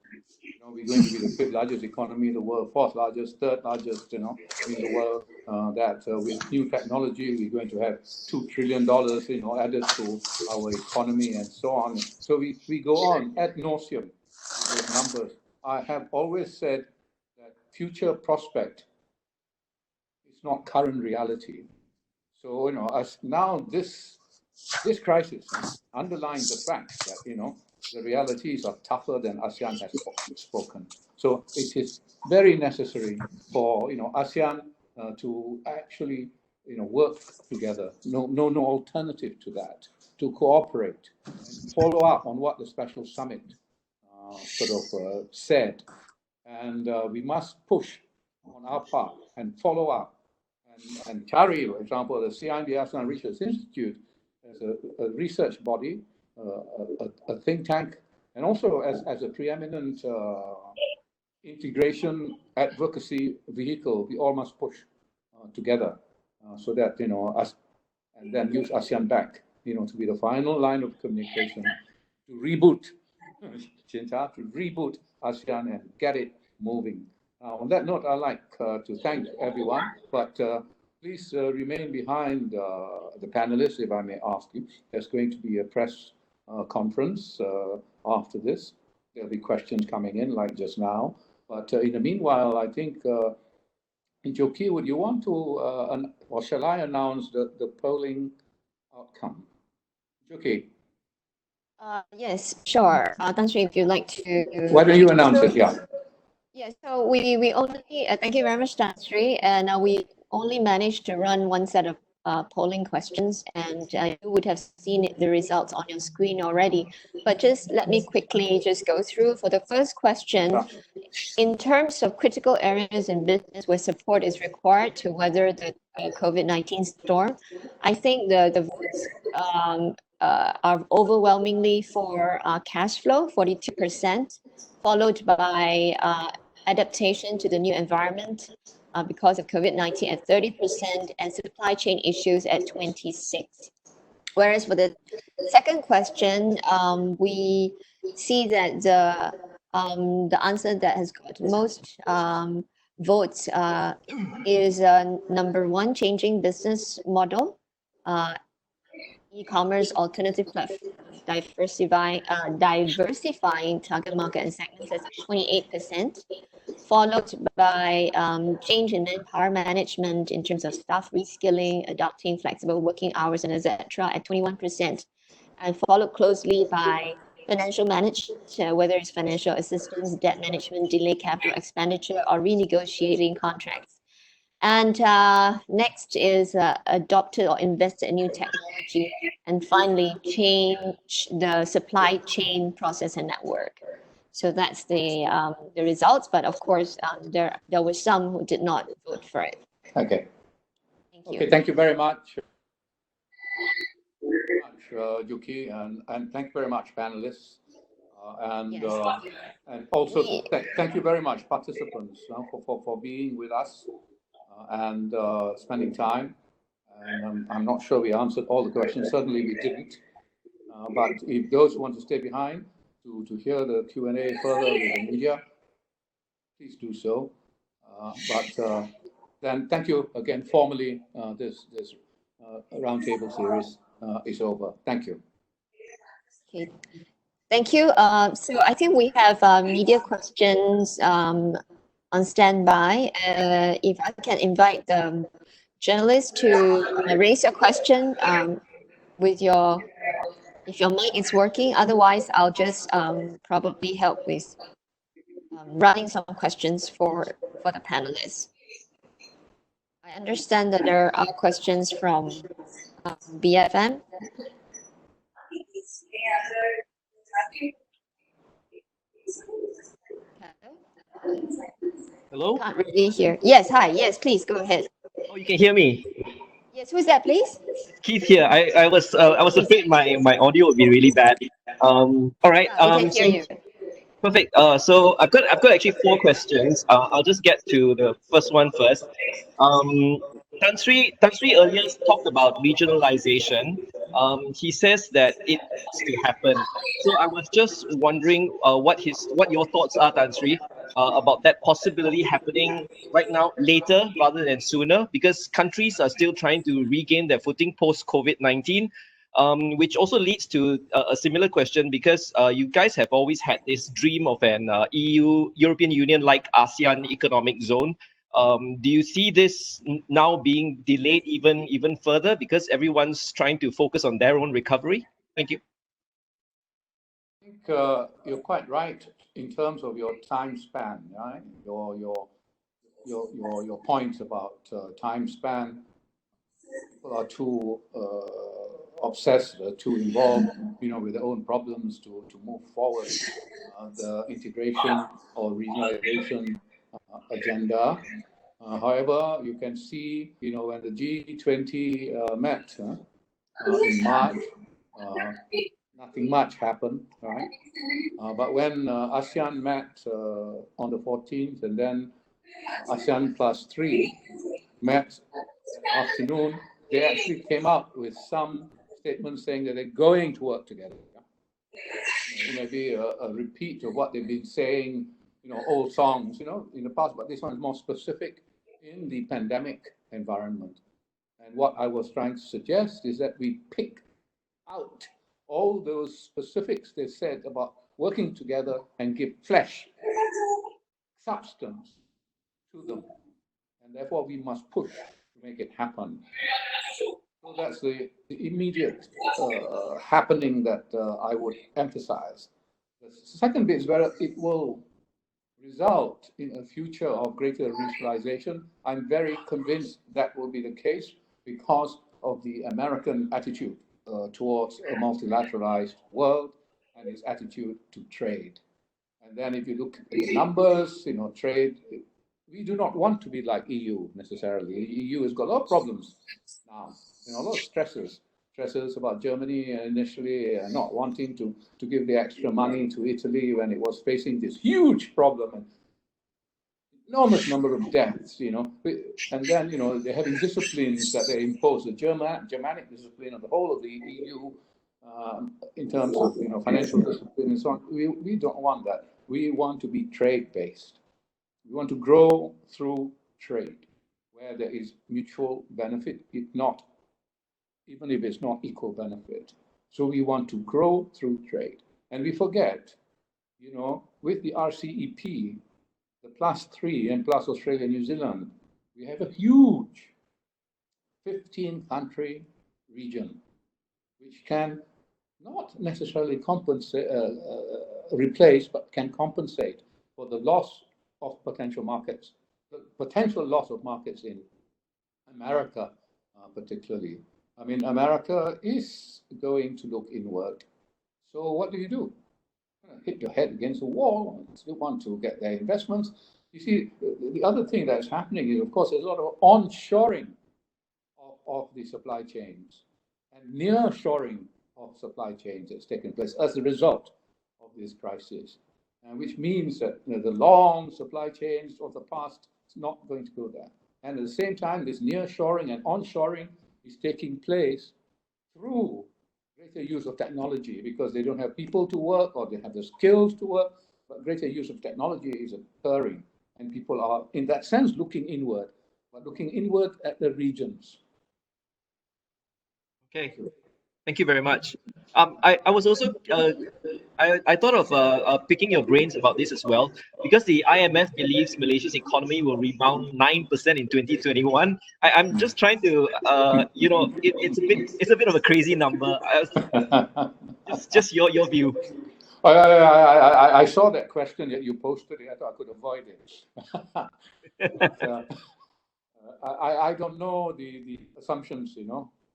Speaker 1: We're going to be the fifth largest economy in the world, fourth largest, third largest, in the world. That with new technology, we're going to have $2 trillion, added to our economy and so on. So we go on ad nauseum with those numbers. I have always said that future prospect is not current reality. So as now this crisis underlines the fact that the realities are tougher than ASEAN has spoken. So it is very necessary for ASEAN to actually work together. No alternative to that. To cooperate and follow up on what the special summit said, and we must push on our part and follow up and carry, for example, the CIMB ASEAN Research Institute as a research body, a think tank, and also as a preeminent integration advocacy vehicle. We all must push together so that us, and then use ASEAN back, to be the final line of communication to reboot, Shinta, to reboot ASEAN and get it moving. On that note, I'd like to thank everyone, but please remain behind the panelists, if I may ask you. There's going to be a press conference after this. There'll be questions coming in like just now. But in the meanwhile, I think, Joki, would you want to, or shall I announce the polling outcome? Joki.
Speaker 2: Yes, sure. Tan Sri, if you'd like to.
Speaker 1: Why don't you announce it? Yeah.
Speaker 2: Yeah, so we only, thank you very much, Tan Sri, and we only managed to run one set of polling questions, and you would have seen the results on your screen already. But just let me quickly just go through. For the first question, in terms of critical areas in business where support is required to weather the COVID-19 storm, I think the votes are overwhelmingly for cash flow, 42%, followed by adaptation to the new environment because of COVID-19 at 30%, and supply chain issues at 26%. Whereas for the second question, we see that the answer that has got most votes is number one, changing business model. e-commerce alternative platform, diversifying target market and segments at 28%, followed by change in manpower management in terms of staff reskilling, adopting flexible working hours, and etc. at 21%, and followed closely by financial management, whether it's financial assistance, debt management, delayed capital expenditure, or renegotiating contracts. And next is adopted or invested in new technology. And finally, change the supply chain process and network. So that's the results. But of course, there were some who did not vote for it.
Speaker 1: Okay.
Speaker 2: Thank you.
Speaker 1: Okay, thank you very much. Yuki, and thank you very much, panelists. And also thank you very much, participants, for being with us and spending time. And I'm not sure we answered all the questions. Certainly we didn't. But if those who want to stay behind to hear the Q&A further with the media, please do so. Then thank you again formally. This roundtable series is over. Thank you.
Speaker 2: Okay. Thank you. So I think we have media questions on standby. If I can invite the journalists to raise your question if your mic is working. Otherwise, I'll just probably help with running some questions for the panelists. I understand that there are questions from BFM.
Speaker 7: Hello?
Speaker 2: Can't really hear. Yes, hi. Yes, please go ahead.
Speaker 7: Oh, you can hear me.
Speaker 2: Yes, who's that, please?
Speaker 7: Keith here. I was afraid my audio would be really bad. All right.
Speaker 2: We can hear you.
Speaker 7: Perfect. So I've got actually four questions. I'll just get to the first one first. Tan Sri earlier talked about regionalization. He says that it has to happen. So I was just wondering what your thoughts are, Tan Sri, about that possibility happening right now, later rather than sooner, because countries are still trying to regain their footing post COVID-19. Which also leads to a similar question, because you guys have always had this dream of an European Union-like ASEAN economic zone. Do you see this now being delayed even further because everyone's trying to focus on their own recovery? Thank you.
Speaker 1: I think you're quite right in terms of your time span, right? Your points about time span. People are too obsessed, too involved, with their own problems to move forward the integration or regionalization agenda. However, you can see, when the G20 met in March, nothing much happened, right? But when ASEAN met on the 14th, and then ASEAN +3 met that afternoon, they actually came up with some statements saying that they're going to work together. It may be a repeat of what they've been saying, old songs, in the past, but this one is more specific in the pandemic environment. And what I was trying to suggest is that we pick out all those specifics they said about working together and give flesh, substance to them. And therefore, we must push to make it happen. So that's the immediate happening that I would emphasize. The second bit is whether it will result in a future of greater regionalization. I'm very convinced that will be the case because of the American attitude towards a multilateralized world and its attitude to trade. And then if you look at the numbers, trade, we do not want to be like EU necessarily. The EU has got a lot of problems now, a lot of stresses about Germany initially not wanting to give the extra money to Italy when it was facing this huge problem and enormous number of deaths, and then, they're having disciplines that they impose, the Germanic discipline on the whole of the EU in terms of, financial discipline and so on. We don't want that. We want to be trade-based. We want to grow through trade, where there is mutual benefit, if not even if it's not equal benefit. So we want to grow through trade. And we forget, with the RCEP, the +3 and plus Australia, New Zealand, we have a huge 15-country region, which can not necessarily compensate, replace, but can compensate for the loss of potential markets, the potential loss of markets in America, particularly. I mean, America is going to look inward. So what do? Hit your head against the wall and still want to get their investments. You see, the other thing that's happening is, of course, there's a lot of onshoring of the supply chains and nearshoring of supply chains that's taken place as a result of this crisis, and which means that the long supply chains of the past is not going to go there. And at the same time, this nearshoring and onshoring is taking place through greater use of technology, because they don't have people to work or they have the skills to work, but greater use of technology is occurring. And people are, in that sense, looking inward, but looking inward at the regions.
Speaker 7: Okay, thank you very much. I was also I thought of picking your brains about this as well, because the IMF believes Malaysia's economy will rebound 9% in 2021. I'm just trying to it's a bit of a crazy number. Just your view.
Speaker 1: I saw that question that you posted. I thought I could avoid it. But, I don't know the assumptions.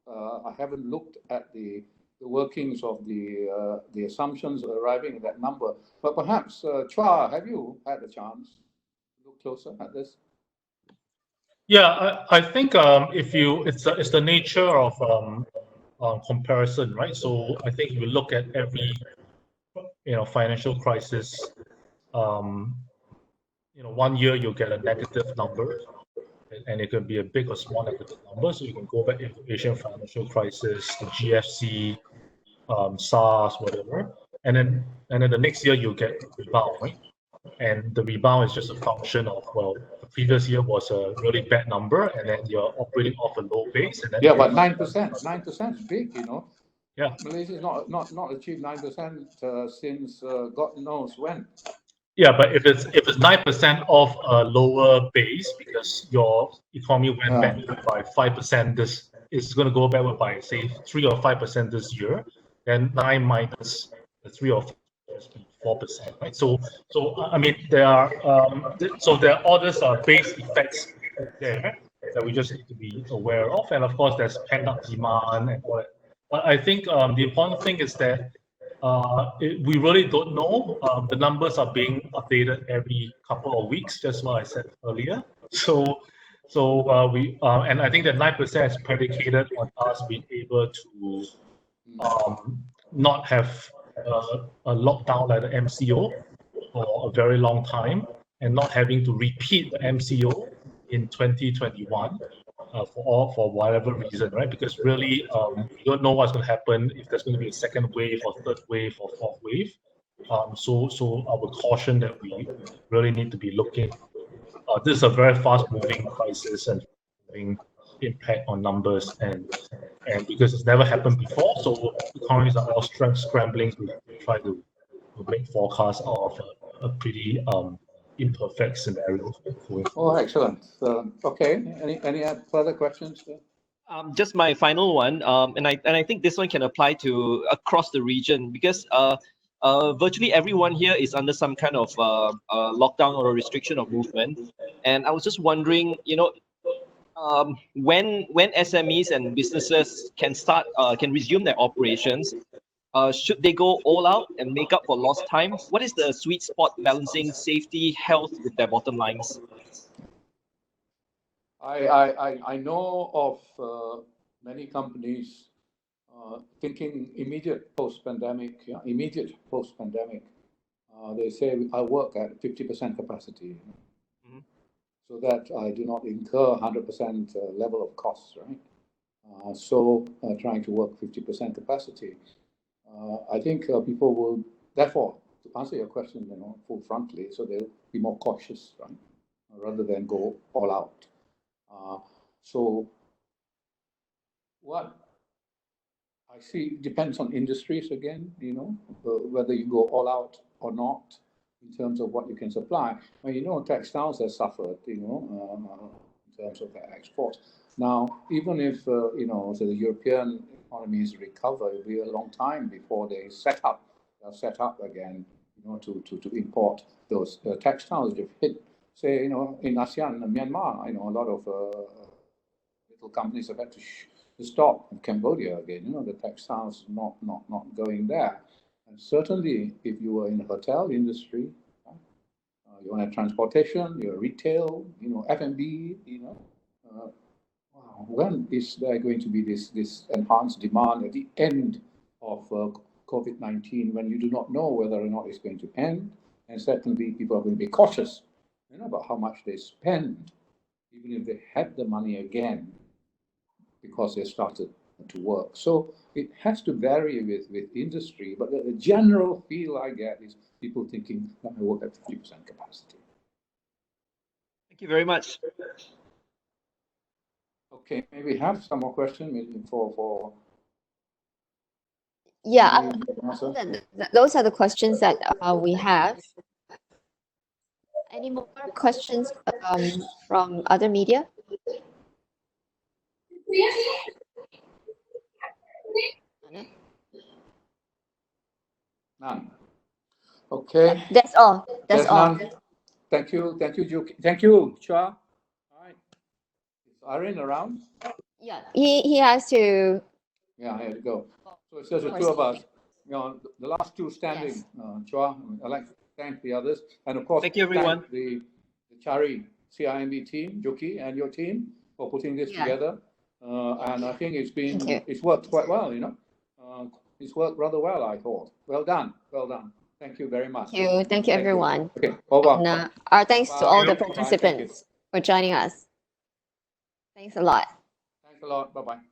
Speaker 1: I haven't looked at the workings of the assumptions arriving at that number. But perhaps, Chua, have you had a chance to look closer at this?
Speaker 5: Yeah, I think it's the nature of comparison, right? So I think if you look at every financial crisis, 1 year you'll get a negative number, and it can be a big or small negative number. So you can go back to the Asian financial crisis, the GFC, SARS, whatever, and then the next year you'll get rebound, right? And the rebound is just a function of, well, the previous year was a really bad number, and then you're operating off a low base. And then
Speaker 1: but 9% is big,
Speaker 5: Yeah.
Speaker 1: Malaysia's not achieved 9% since God knows when.
Speaker 5: Yeah, but if it's 9% off a lower base because your economy went backward by 5%, this is going to go backward by, say, 3 or 5% this year. Then 9 minus the 3 or 4%, right? So I mean, there are all these base effects there that we just need to be aware of, and of course, there's pent-up demand and all that. But I think the important thing is that we really don't know. The numbers are being updated every couple of weeks, just what I said earlier. So and I think that 9% is predicated on us being able to not have a lockdown like the MCO for a very long time, and not having to repeat the MCO in 2021 for whatever reason, right? Because really, we don't know what's going to happen, if there's going to be a second wave or third wave or fourth wave. So I would caution that we really need to be looking. This is a very fast-moving crisis and having impact on numbers, and because it's never happened before, so economies are all scrambling to try to make forecasts out of a pretty imperfect scenario.
Speaker 1: Oh, excellent. Okay, any further questions?
Speaker 7: Just my final one, and I think this one can apply to across the region, because virtually everyone here is under some kind of lockdown or a restriction of movement, and I was just wondering, when SMEs and businesses can resume their operations, should they go all out and make up for lost time? What is the sweet spot balancing safety, health with their bottom lines?
Speaker 1: I know of many companies thinking immediate post-pandemic. They say, I work at 50% capacity, so that I do not incur 100% level of costs, right? So trying to work 50% capacity. I think people will, therefore, to answer your question, full frankly, so they'll be more cautious, right? Rather than go all out. So what I see it depends on industries again, whether you go all out or not in terms of what you can supply. Well, textiles have suffered, in terms of their exports. Now, even if, so the European economy is recovered, it'll be a long time before they set up again, to import those textiles. They've hit, say, in ASEAN, Myanmar, a lot of little companies have had to stop. In Cambodia again, the textiles not going there. And certainly, if you were in the hotel industry, you want transportation, your retail, F&B, when is there going to be this enhanced demand at the end of COVID-19, when you do not know whether or not it's going to end? And secondly, people are going to be cautious, about how much they spend, even if they had the money again, because they started to work. So it has to vary with industry, but the general feel I get is people thinking that I work at 50% capacity.
Speaker 7: Thank you very much.
Speaker 1: Okay, maybe we have some more questions for
Speaker 2: Yeah,
Speaker 1: answer.
Speaker 2: those are the questions that we have. Any more questions from other media?
Speaker 1: None. Okay.
Speaker 2: That's all. That's
Speaker 1: There's
Speaker 2: all.
Speaker 1: none. Thank you, Juki. Thank you, Chua. All right. Is Arin around?
Speaker 2: Yeah, he has to.
Speaker 1: Yeah, I had to go. So it's just the two of us. The last two standing, Chua. I'd like to thank the others. And of course,
Speaker 7: Thank you, everyone.
Speaker 1: thank the Chari CIMB team, Juki, and your team for putting this together. And I think it's worked quite well, it's worked rather well, I thought. Well done. Well done. Thank you very much.
Speaker 2: Thank you, everyone.
Speaker 1: Okay, over.
Speaker 2: And our thanks to all the
Speaker 1: Bye.
Speaker 2: participants for joining us. Thanks a lot.
Speaker 1: Thanks a lot. Bye-bye.